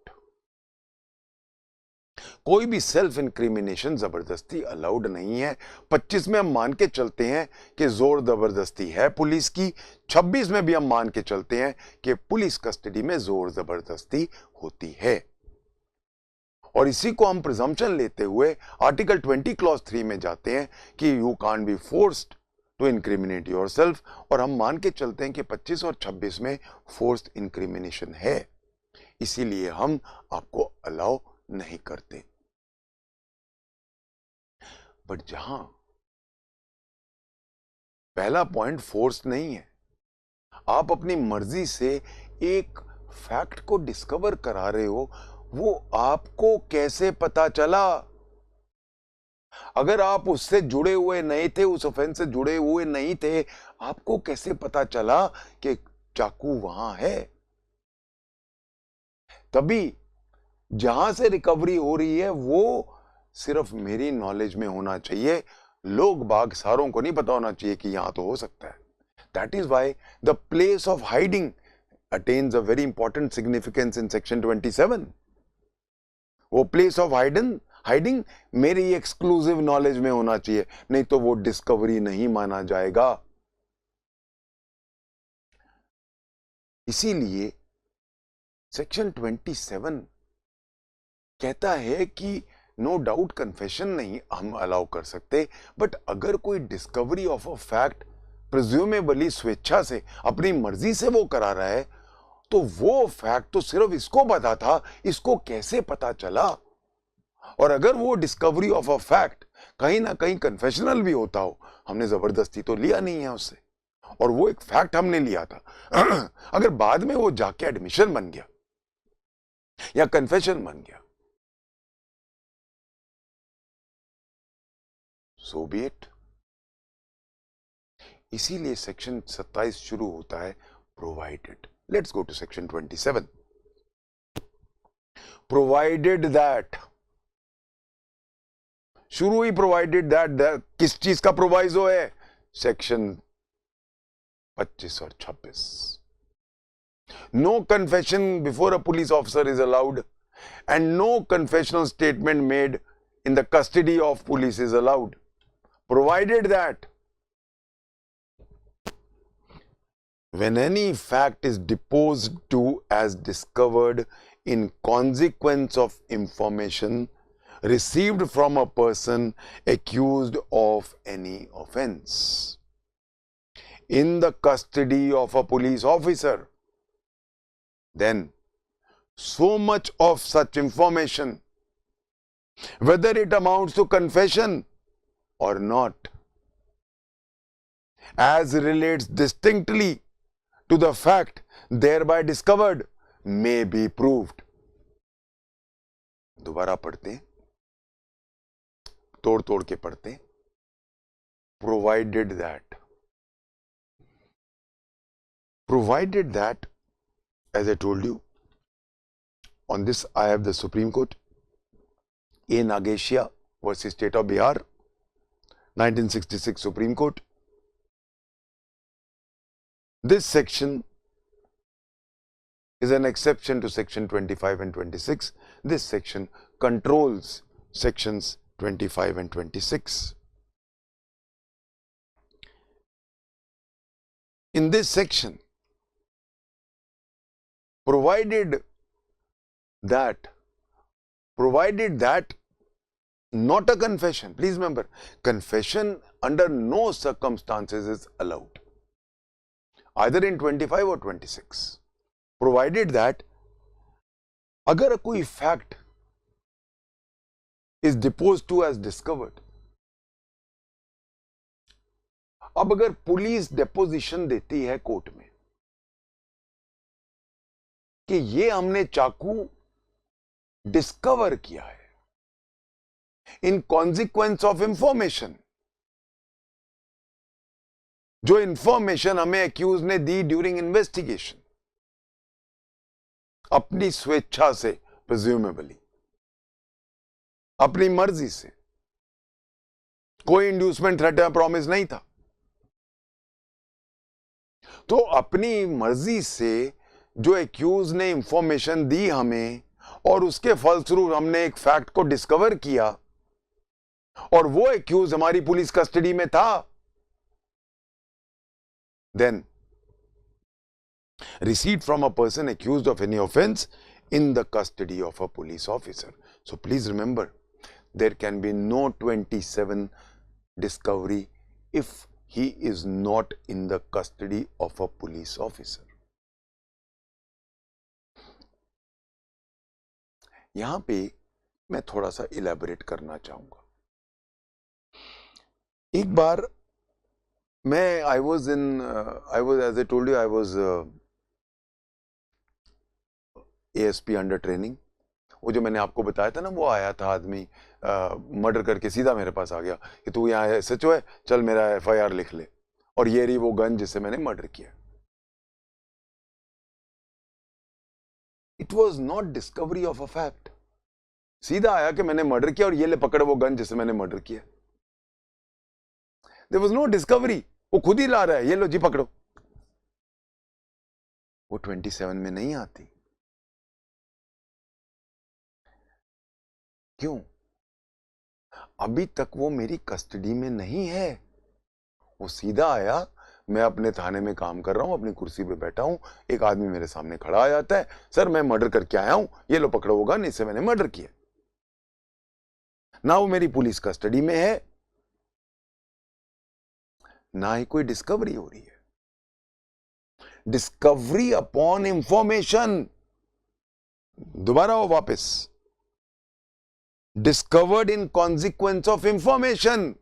कोई भी सेल्फ इंक्रिमिनेशन जबरदस्ती अलाउड नहीं है। 25 में हम मान के चलते हैं कि जोर जबरदस्ती है पुलिस की, 26 में भी हम मान के चलते हैं कि पुलिस कस्टडी में जोर जबरदस्ती होती है। और इसी को हम प्रिजम्पशन लेते हुए आर्टिकल 20 क्लॉज 3 में जाते हैं कि you can't be forced to incriminate yourself, और हम मान के चलते हैं कि 25 और 26 में फोर्स्ड इंक्रिमिनेशन है, इसीलिए हम आपको अलाउ नहीं करते। बट जहां पहला पॉइंट फोर्स नहीं है, आप अपनी मर्जी से एक फैक्ट को डिस्कवर करा रहे हो, वो आपको कैसे पता चला? अगर आप उससे जुड़े हुए नहीं थे, उस ऑफेंस से जुड़े हुए नहीं थे, आपको कैसे पता चला कि चाकू वहां है? तभी जहां से रिकवरी हो रही है वो सिर्फ मेरी नॉलेज में होना चाहिए, लोग बाग सारों को नहीं पता होना चाहिए कि यहां तो हो सकता है। That is why the place of hiding attains a very important significance in section 27। वो प्लेस ऑफ हाइडिंग मेरी एक्सक्लूसिव नॉलेज में होना चाहिए, नहीं तो वो डिस्कवरी नहीं माना जाएगा। इसीलिए सेक्शन 27 कहता है कि नो डाउट कन्फेशन नहीं हम अलाउ कर सकते, बट अगर कोई discovery of a fact presumably स्वेच्छा से अपनी मर्जी से वो करा रहा है, तो वो फैक्ट तो सिर्फ इसको पता था, इसको कैसे पता चला? और अगर वो डिस्कवरी ऑफ अ फैक्ट कहीं ना कहीं कन्फेशनल भी होता हो, हमने जबरदस्ती तो लिया नहीं है उससे, और वो एक फैक्ट हमने लिया था अगर बाद में वो जाके एडमिशन बन गया या कन्फेशन बन गया, सो बी इट। इसीलिए सेक्शन 27 शुरू होता है provided. Let's go to section 27। Provided that, शुरू ही प्रोवाइडेड दैट, किस चीज का प्रोवाइजो है? सेक्शन 25 और 26। No confession before a police officer is allowed and no confessional statement made in the custody of police is allowed, provided that when any fact is deposed to as discovered in consequence of information received from a person accused of any offense in the custody of a police officer, then so much of such information, whether it amounts to confession or not, as relates distinctly to the fact thereby discovered, may be proved. दोबारा पढ़ते हैं, तोड़ तोड़ के पढ़ते हैं। Provided that, as I told you, on this I have the Supreme Court, A. Nagesia versus State of Bihar, 1966 Supreme Court. This section is an exception to section 25 and 26. This section controls sections 25 and 26. In this section, provided that not a confession, please remember, confession under no circumstances is allowed, either in 25 or 26. Provided that अगर कोई fact is deposed to as discovered, अब अगर police deposition देती है court में कि ये हमने चाकू डिस्कवर किया है इन कॉन्सिक्वेंस ऑफ इंफॉर्मेशन, जो इंफॉर्मेशन हमें एक्यूज ने दी ड्यूरिंग इन्वेस्टिगेशन, अपनी स्वेच्छा से, प्रिज्यूमेबली अपनी मर्जी से, कोई इंड्यूसमेंट, थ्रेट या प्रॉमिस नहीं था, तो अपनी मर्जी से जो एक्यूज ने इंफॉर्मेशन दी हमें और उसके फलस्वरूप हमने एक फैक्ट को डिस्कवर किया और वो एक्यूज हमारी पुलिस कस्टडी में था, then receipt from a person accused of any offense in the custody of a police officer. So please remember, there can be no 27 discovery if he is not in the custody of a police officer. यहां पे मैं थोड़ा सा elaborate करना चाहूंगा. एक बार मैं I was as I told you, I was ASP under training. वो जो मैंने आपको बताया था ना, वो आया था आदमी मर्डर करके सीधा मेरे पास आ गया कि तू यहाँ SHO है, चल मेरा FIR लिख ले, और ये रही वो गन जिससे मैंने मर्डर किया. It was not discovery of a fact. सीधा आया कि मैंने मर्डर किया और ये ले पकड़ वो गन जिससे मैंने मर्डर किया. There was no discovery. वो खुद ही ला रहा है, ये लो जी पकड़ो. वो 27 में नहीं आती. क्यों? अभी तक वो मेरी कस्टडी में नहीं है. वो सीधा आया, मैं अपने थाने में काम कर रहा हूं, अपनी कुर्सी पे बैठा हूं, एक आदमी मेरे सामने खड़ा आ जाता है, सर मैं मर्डर करके आया हूं, ये लो पकड़ो वो गन, इससे मैंने मर्डर किया. ना वो मेरी पुलिस कस्टडी में है, ना ही कोई डिस्कवरी हो रही है. डिस्कवरी अपॉन इंफॉर्मेशन, दोबारा वो वापस, discovered in consequence of information.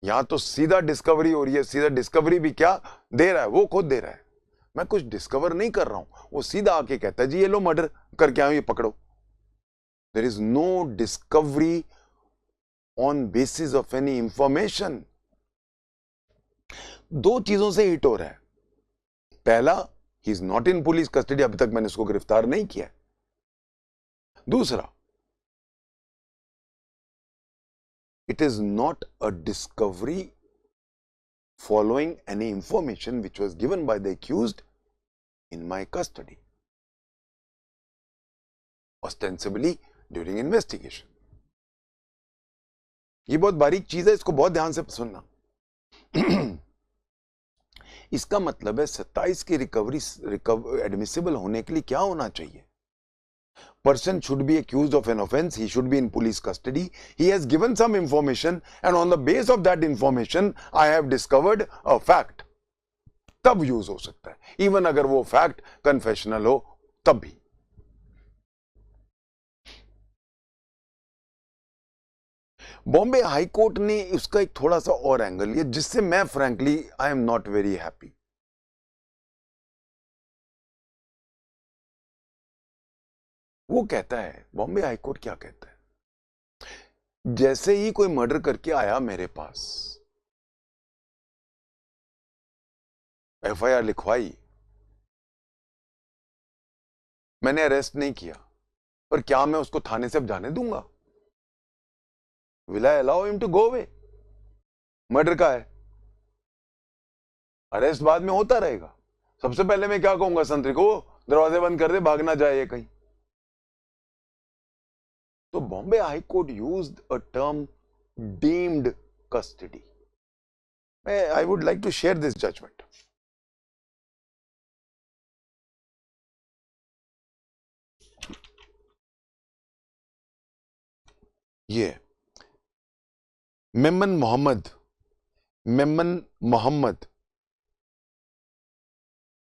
यहां तो सीधा डिस्कवरी हो रही है. सीधा डिस्कवरी भी क्या दे रहा है, वो खुद दे रहा है. मैं कुछ डिस्कवर नहीं कर रहा हूं, वो सीधा आके कहता है जी ये लो मर्डर करके आए, ये पकड़ो. There is no discovery on basis of any information. दो चीजों से हिट हो रहा है. पहला, he is not in police custody, अभी तक मैंने उसको गिरफ्तार नहीं किया. दूसरा, it is not a discovery following any information which was given by the accused in my custody, ostensibly during investigation. ये बहुत बारीक चीज है, इसको बहुत ध्यान से सुनना. इसका मतलब है 27 की रिकवरी एडमिसिबल होने के लिए क्या होना चाहिए? Person should be accused of an offense, he should be in police custody, he has given some information and on the base of that information I have discovered a fact. तब use हो सकता है, even अगर वो fact confessional हो तब भी. Bombay high court ने उसका एक थोड़ा सा और एंगल लिया, जिससे मैं frankly I am not very happy. वो कहता है, बॉम्बे हाई कोर्ट क्या कहता है, जैसे ही कोई मर्डर करके आया मेरे पास, FIR लिखवाई, मैंने अरेस्ट नहीं किया, पर क्या मैं उसको थाने से अब जाने दूंगा? Will I allow him to go away? Murder का है, अरेस्ट बाद में होता रहेगा। सबसे पहले मैं क्या कहूंगा संतरी को, दरवाजे बंद कर दे, भाग ना जाए ये कहीं। तो Bombay high court used a term deemed custody. I would like to share this judgment. ये मेमन मोहम्मद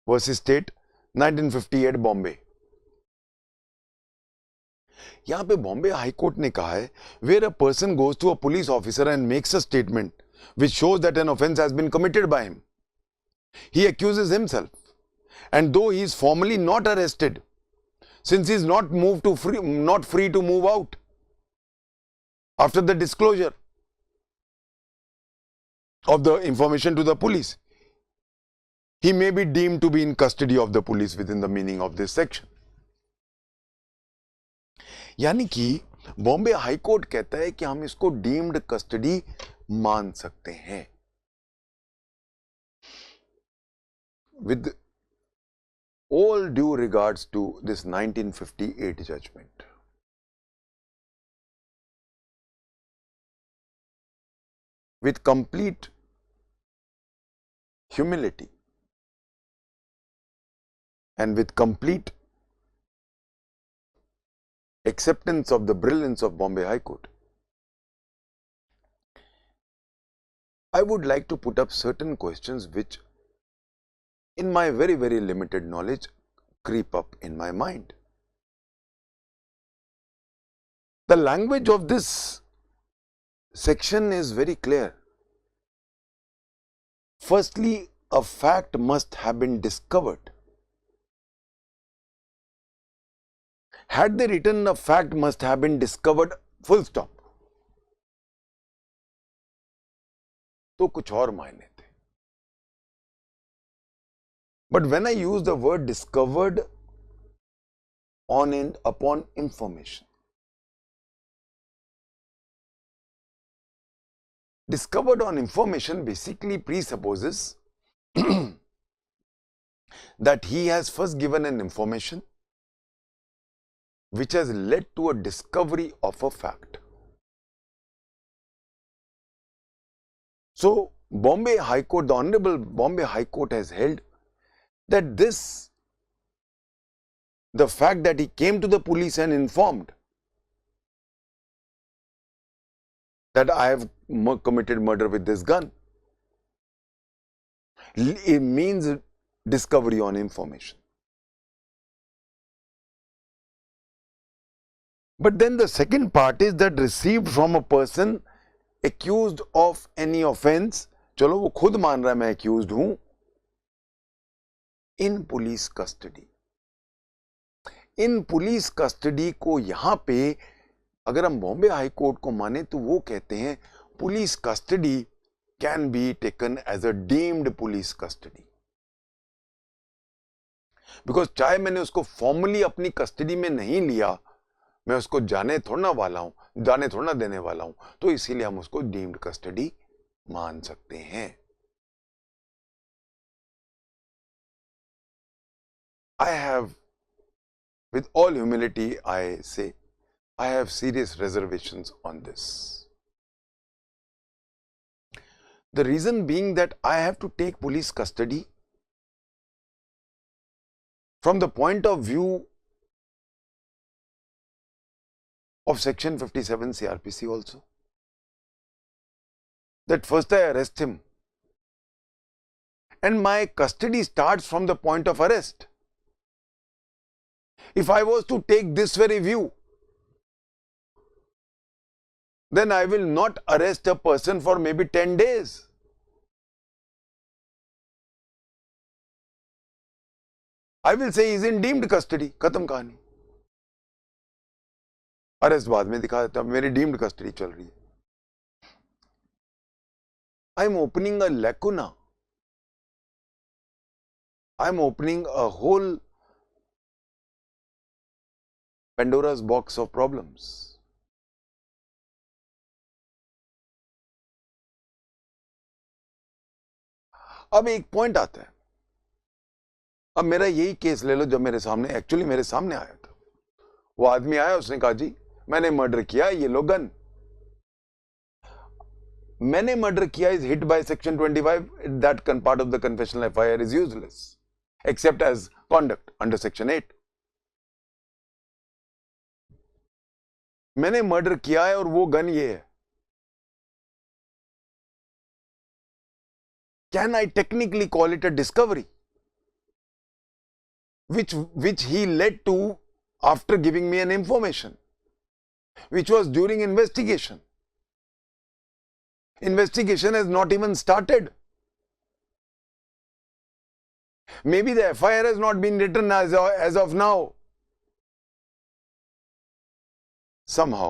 वर्सेस स्टेट 1958 बॉम्बे। यहां पे बॉम्बे हाई कोर्ट ने कहा है, where a person goes to a police officer and makes a statement which shows that an offense has been committed by him. He accuses himself, and though he is formally not arrested, since he is not free to move out after the disclosure of the information to the police, he may be deemed to be in custody of the police within the meaning of this section. यानी कि Bombay high court कहता है कि हम इसको deemed custody मान सकते हैं। With all due regards to this 1958 judgment, with complete humility and with complete acceptance of the brilliance of Bombay High Court, I would like to put up certain questions which, in my very, very limited knowledge, creep up in my mind. The language of this section is very clear. Firstly, a fact must have been discovered. Had they written a fact must have been discovered full stop, तो कुछ और मायने थे. But when I use the word discovered on and upon information, discovered on information basically presupposes that he has first given an information which has led to a discovery of a fact. So, Bombay High Court, the Honorable Bombay High Court has held that the fact that he came to the police and informed that I have committed murder with this gun, it means discovery on information. But then the second part is that received from a person accused of any offense, चलो वो खुद मान रहा है मैं accused हूं, in police custody. In police custody को यहां पे अगर हम बॉम्बे हाई कोर्ट को माने तो वो कहते हैं police custody can be taken as a deemed police custody. Because चाहे मैंने उसको फॉर्मली अपनी कस्टडी में नहीं लिया, मैं उसको जाने थोड़ा देने वाला हूं, तो इसीलिए हम उसको डीम्ड कस्टडी मान सकते हैं. I have, with all humility, I say, I have serious reservations on this. The reason being that I have to take police custody from the point of view of section 57 CRPC also. That first I arrest him and my custody starts from the point of arrest. If I was to take this very view, then I will not arrest a person for maybe 10 days. I will say he is in deemed custody. खत्म कहानी. Arrest बाद में दिखा देता, मेरी deemed custody चल रही है. I am opening a lacuna. I am opening a whole Pandora's box of problems. अब एक पॉइंट आता है, अब मेरा यही केस ले लो जब मेरे सामने आया था। वो आदमी आया, उसने कहा जी मैंने मर्डर किया, ये लो गन। मैंने मर्डर किया is hit by section 25, that part of the confessional FIR is useless except as conduct under section 8। मैंने मर्डर किया है और वो गन ये है। Can I technically call it a discovery? Which he led to after giving me an information, which was during investigation. Investigation has not even started. Maybe the FIR has not been written as of now. Somehow,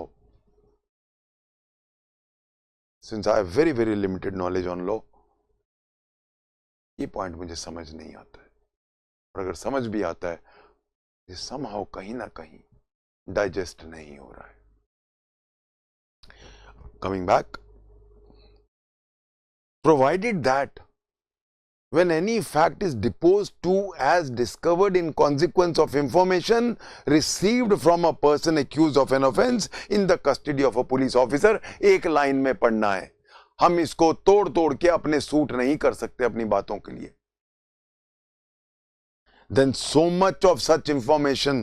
since I have very, very limited knowledge on law, ये point मुझे समझ नहीं आता है, और अगर समझ भी आता है ये somehow कहीं ना कहीं डाइजेस्ट नहीं हो रहा है। Coming back, provided that when any fact is deposed to as discovered in consequence of information received from a person accused of an offense in the custody of a police officer, एक line में पढ़ना है, हम इसको तोड़ तोड़ के अपने सूट नहीं कर सकते अपनी बातों के लिए। Then so much of such information,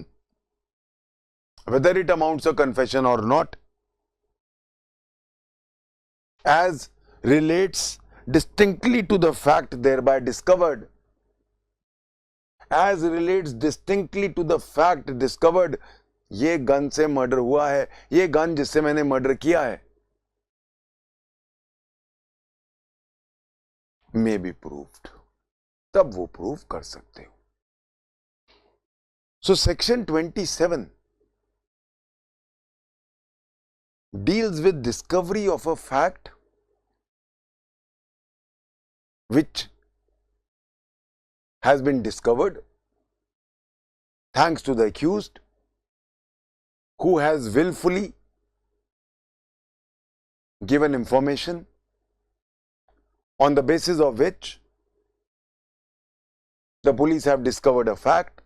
whether it amounts to confession or not, as relates distinctly to the fact thereby discovered, as relates distinctly to the fact discovered, ये गन से मर्डर हुआ है, ये गन जिससे मैंने murder किया है, may be proved, तब वो प्रूव कर सकते हो। So section 27 deals with discovery of a fact which has been discovered thanks to the accused, who has willfully given information on the basis of which the police have discovered a fact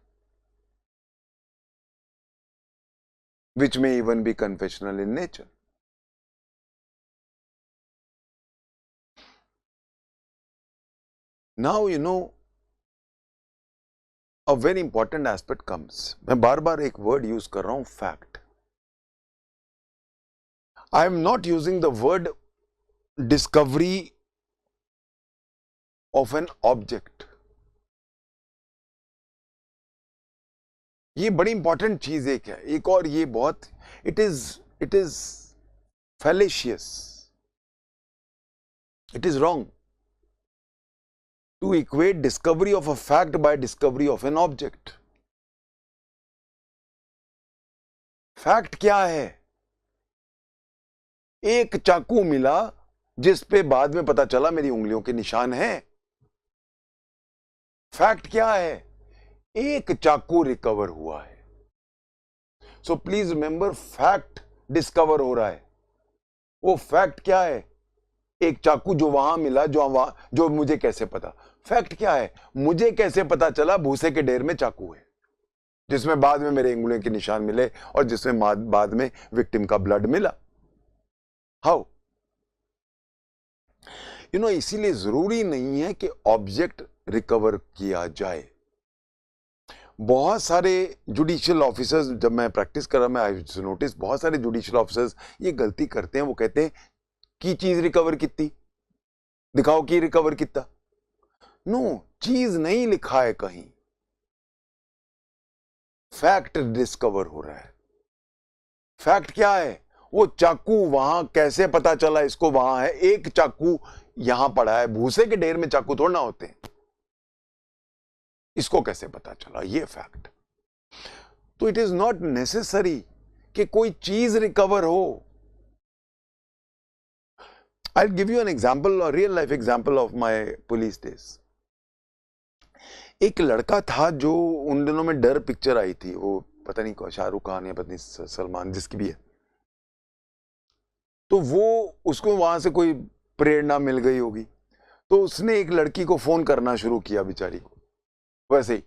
which may even be confessional in nature. Now, you know, a very important aspect comes. मैं बार बार एक word use कर रहा हूँ, fact. I am not using the word discovery of an object. ये बड़ी important चीज एक है, एक और ये बहुत, it is fallacious. It is wrong to equate discovery of a fact by discovery of an object. Fact क्या है? एक चाकू मिला जिस पे बाद में पता चला मेरी उंगलियों के निशान हैं। फैक्ट क्या है? एक चाकू रिकवर हुआ है। So please remember, fact discover हो रहा है। वो फैक्ट क्या है? एक चाकू जो वहां मिला, जो मुझे कैसे पता? फैक्ट क्या है? मुझे कैसे पता चला भूसे के ढेर में चाकू है, जिसमें बाद में मेरे उंगलियों के निशान मिले और जिसमें बाद में विक्टिम का ब्लड मिला? हाउ? यू नो, इसीलिए जरूरी नहीं है कि ऑब्जेक्ट रिकवर किया जाए। बहुत सारे जुडिशियल ऑफिसर्स, जब मैं प्रैक्टिस कर रहा, मैं आई नोटिस बहुत सारे जुडिशियल ऑफिसर्स ये गलती करते हैं। वो कहते हैं की चीज रिकवर कितनी, दिखाओ की रिकवर कितना। नो, चीज नहीं लिखा है कहीं, फैक्ट डिस्कवर हो रहा है। फैक्ट क्या है? वो चाकू वहां कैसे पता चला इसको वहां है? एक चाकू यहां पड़ा है, भूसे के ढेर में चाकू थोड़ा ना होते हैं, इसको कैसे पता चला? ये फैक्ट। तो इट इज नॉट नेसेसरी कि कोई चीज रिकवर हो। I'll give you an example, a real life example of my police days. एक लड़का था जो उन दिनों में डर पिक्चर आई थी, वो पता नहीं शाहरुख खान या पत्नी सलमान, जिसकी भी है, तो वो उसको वहां से कोई प्रेरणा मिल गई होगी, तो उसने एक लड़की को फोन करना शुरू किया बेचारी को, वैसे ही।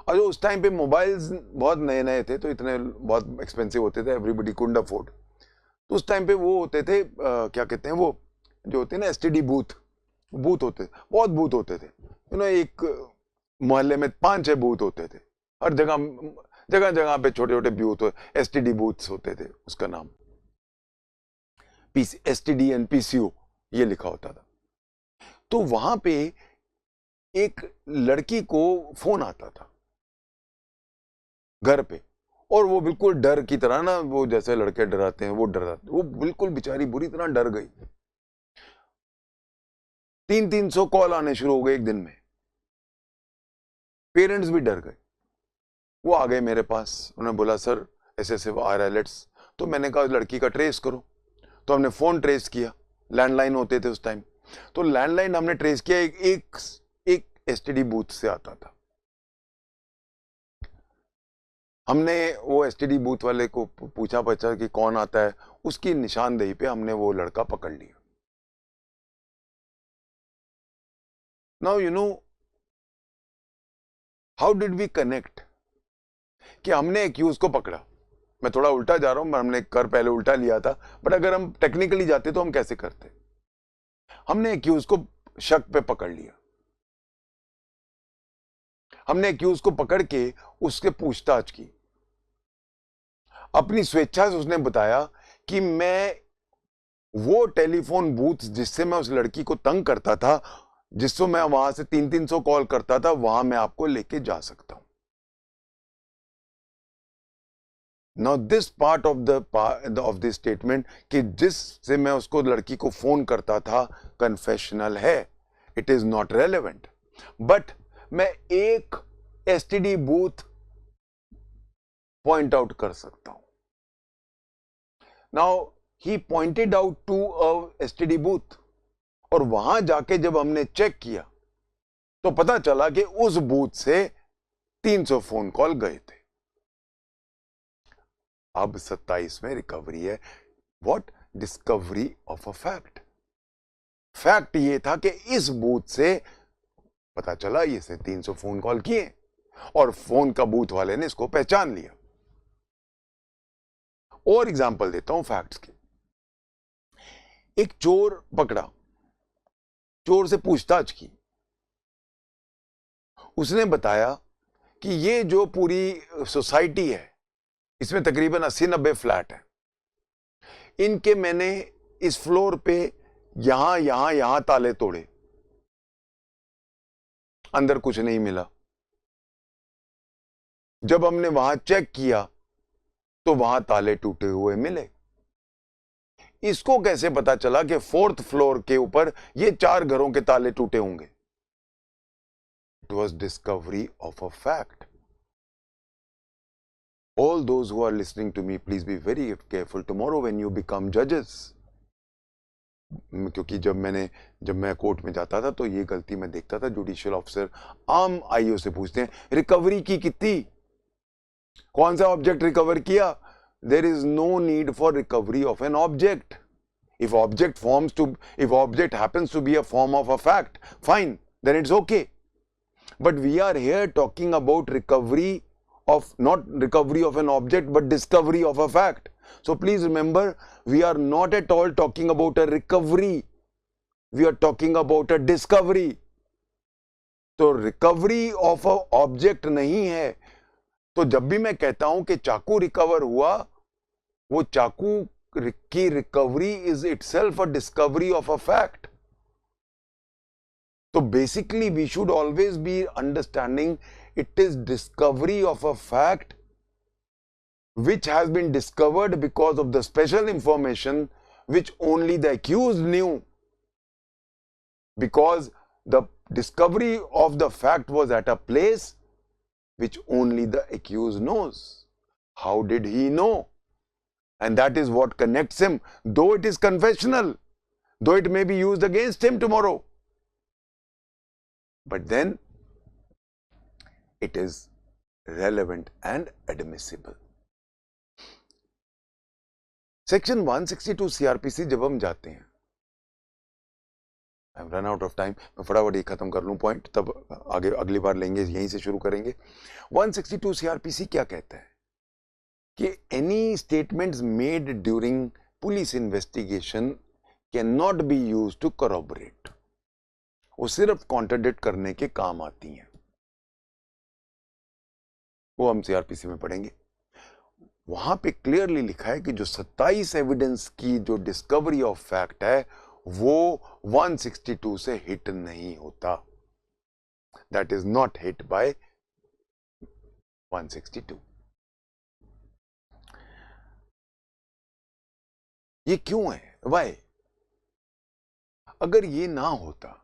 और उस टाइम पे मोबाइल्स बहुत नए नए थे, तो इतने बहुत एक्सपेंसिव होते थे, एवरीबडी कुड अफोर्ड। तो उस टाइम पे वो होते थे क्या कहते हैं, वो जो होते हैं ना एसटीडी बूथ होते, बहुत बूथ होते थे, एक मोहल्ले में 5-6 बूथ होते थे, हर जगह जगह पे छोटे छोटे बूथ, एसटीडी बूथ्स होते थे, उसका नाम एसटीडी एंड पीसीओ ये लिखा होता था। तो वहां पे एक लड़की को फोन आता था घर पे, और वो बिल्कुल डर की तरह ना, वो जैसे लड़के डराते हैं वो डराते, वो बिल्कुल बेचारी बुरी तरह डर गई। 300 कॉल आने शुरू हो गए एक दिन में, पेरेंट्स भी डर गए। वो आ गए मेरे पास, उन्होंने बोला सर ऐसे ऐसे आ रहा है, लेट्स। तो मैंने कहा लड़की का ट्रेस करो, तो हमने फोन ट्रेस किया, लैंडलाइन होते थे उस टाइम, तो लैंडलाइन हमने ट्रेस किया, एक एसटीडी बूथ से आता था। हमने वो एसटीडी बूथ वाले को पूछा कि कौन आता है, उसकी निशानदेही पे हमने वो लड़का पकड़ लिया। Now you know how did we connect, कि हमने एक्यूज को पकड़ा। मैं थोड़ा उल्टा जा रहा हूं, हमने कर पहले उल्टा लिया था, बट अगर हम टेक्निकली जाते तो हम कैसे करते। हमने एक्यूज को शक पे पकड़ लिया, हमने एक्यूज को पकड़ के उसके पूछताछ की। अपनी स्वेच्छा से उसने बताया कि मैं वो टेलीफोन बूथ जिससे मैं उस लड़की को तंग करता था, जिससे मैं वहां से 300 कॉल करता था, वहां मैं आपको लेके जा सकता हूं। Now this part of this statement, कि जिससे मैं उसको लड़की को फोन करता था, कन्फेशनल है, it is not relevant, but मैं एक एसटीडी बूथ पॉइंट आउट कर सकता हूं। Now he pointed out to a STD booth, और वहां जाके जब हमने चेक किया तो पता चला कि उस बूथ से 300 फोन कॉल गए थे। अब 27 में रिकवरी है। What? Discovery of a fact. Fact ये था कि इस बूथ से पता चला ये से 300 फोन कॉल किए, और फोन का बूथ वाले ने इसको पहचान लिया। और एग्जांपल देता हूं फैक्ट्स के। एक चोर पकड़ा, चोर से पूछताछ की, उसने बताया कि ये जो पूरी सोसाइटी है, इसमें तकरीबन 80-90 फ्लैट है, इनके मैंने इस फ्लोर पे यहां ताले तोड़े, अंदर कुछ नहीं मिला। जब हमने वहां चेक किया तो वहां ताले टूटे हुए मिले। इसको कैसे पता चला कि 4th फ्लोर के ऊपर ये 4 घरों के ताले टूटे होंगे? It was discovery of a fact. All those who are listening to me, please be very careful tomorrow when you become judges. क्योंकि जब मैं कोर्ट में जाता था तो ये गलती मैं देखता था, जुडिशियल ऑफिसर आम आईओ से पूछते हैं रिकवरी की कितनी, कौन सा ऑब्जेक्ट रिकवर किया? There is no need for recovery of an object. If object happens to be a form of a fact, fine, then it's okay. But we are here talking about recovery of, not recovery of an object, but discovery of a fact. So please remember, we are not at all talking about a recovery. We are talking about a discovery. तो recovery of a object नहीं है। तो जब भी मैं कहता हूं कि चाकू रिकवर हुआ, वो चाकू की recovery is itself a discovery of a fact. So basically we should always be understanding it is discovery of a fact which has been discovered because of the special information which only the accused knew, because the discovery of the fact was at a place which only the accused knows. How did he know? And that is what connects him, though it is confessional, though it may be used against him tomorrow. But then it is relevant and admissible. Section 162 CrPC जब हम जाते हैं, I run out of time, मैं फटाफट ये खत्म कर लूं पॉइंट, तब आगे अगली बार लेंगे, यहीं से शुरू करेंगे। 162 सीआरपीसी क्या कहता है कि any statements made during police investigation can not be used to corroborate, वो सिर्फ कॉन्ट्राडिक्ट करने के काम आती हैं। वो हम सीआरपीसी में पढ़ेंगे। वहां पे क्लियरली लिखा है कि जो 27 एविडेंस की जो डिस्कवरी ऑफ फैक्ट है वो 162 से हिट नहीं होता, that is not hit by 162। ये क्यों है, वाई? अगर ये ना होता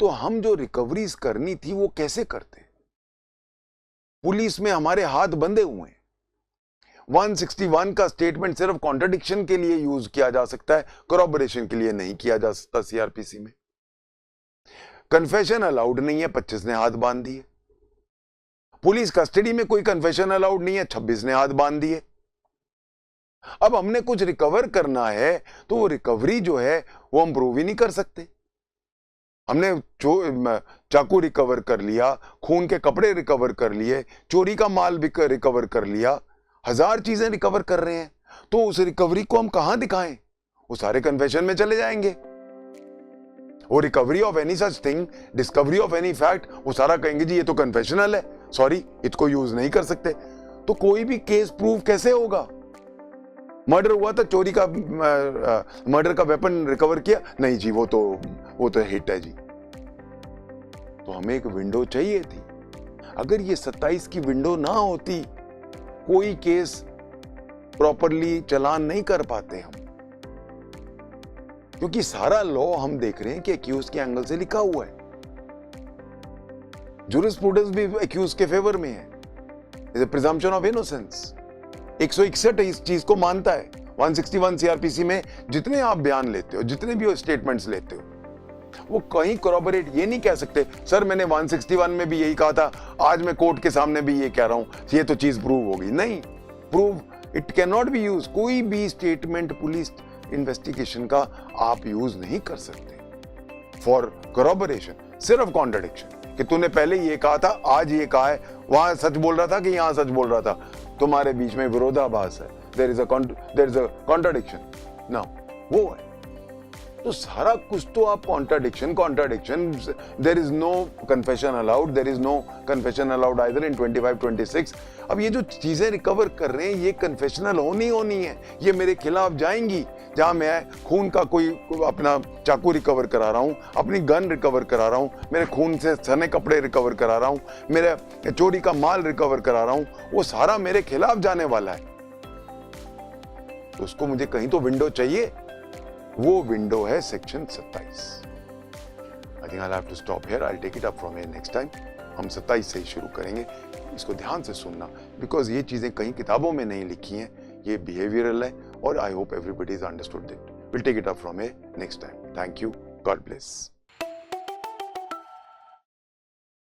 तो हम जो रिकवरीज करनी थी वो कैसे करते? पुलिस में हमारे हाथ बंधे हुए हैं। 161 का स्टेटमेंट सिर्फ कॉन्ट्रडिक्शन के लिए यूज किया जा सकता है, corroboration के लिए नहीं किया जा सकता सीआरपीसी में। कन्फेशन अलाउड नहीं है, 25 ने हाथ बांध दिए। पुलिस कस्टडी में कोई कन्फेशन अलाउड नहीं है, 26 ने हाथ बांध दिए। अब हमने कुछ रिकवर करना है तो वो रिकवरी जो है वो हम प्रूव ही नहीं कर सकते। हमने चाकू रिकवर कर लिया, खून के कपड़े रिकवर कर लिए, चोरी का माल भी रिकवर कर लिया, 1000 चीजें रिकवर कर रहे हैं, तो उस रिकवरी को हम कहां दिखाएं? वो सारे कन्फेशन में चले जाएंगे। वो recovery of any such thing, discovery of any fact, वो सारा कहेंगे जी ये तो कन्फेशनल है, सॉरी इसको यूज नहीं कर सकते। तो कोई भी केस प्रूव कैसे होगा? मर्डर हुआ था, चोरी का मर्डर का वेपन रिकवर किया, नहीं जी वो तो हिट है जी। तो हमें एक विंडो चाहिए थी। अगर ये 27 की विंडो ना होती, कोई केस प्रॉपरली चलान नहीं कर पाते हम, क्योंकि सारा लॉ हम देख रहे हैं कि एक्यूज के एंगल से लिखा हुआ है। जूरिस्प्रूडेंस भी एक्यूज के फेवर में है, प्रिजम्पशन ऑफ इनोसेंस। 161 इस चीज को मानता है। 161 सीआरपीसी में जितने आप बयान लेते हो, जितने भी स्टेटमेंट्स लेते हो, वो कहीं corroborate ये नहीं कह सकते सर मैंने 161 में भी यही कहा था, आज मैं कोर्ट के सामने भी ये कह रहा हूं, ये तो चीज प्रूव होगी। नहीं, prove it can not B use. कोई भी स्टेटमेंट पुलिस इन्वेस्टिगेशन का आप यूज नहीं कर सकते फॉर corroboration, सिर्फ कॉन्ट्रडिक्शन कि तूने पहले ये कहा था, आज ये कहा है, वहां सच बोल रहा था कि यहां सच बोल रहा था, तुम्हारे बीच में विरोधाभास है, देयर इज अ कॉन्ट्रडिक्शन ना, वो है। तो सारा कुछ तो आप contradiction, there is no confession allowed, there is no confession allowed either in 25, 26। अब ये जो चीजें रिकवर कर रहे हैं ये कन्फेशनल होनी है, ये मेरे खिलाफ जाएंगी। जहां मैं खून का कोई अपना चाकू रिकवर करा रहा हूं, अपनी गन रिकवर करा रहा हूं, मेरे खून से सने कपड़े रिकवर करा रहा हूं, मेरे चोरी का माल रिकवर करा रहा हूं, वो सारा मेरे खिलाफ जाने वाला है। तो उसको मुझे कहीं तो विंडो चाहिए, वो विंडो है section 27। I think I have to stop here, I will take it up from here next time. हम 27 से ही शुरू करेंगे, इसको ध्यान से सुनना, बिकॉज ये चीजें कहीं किताबों में नहीं लिखी हैं, ये बिहेवियरल है, और I hope everybody is understood it. Will take it up from here next time. Thank you, God bless.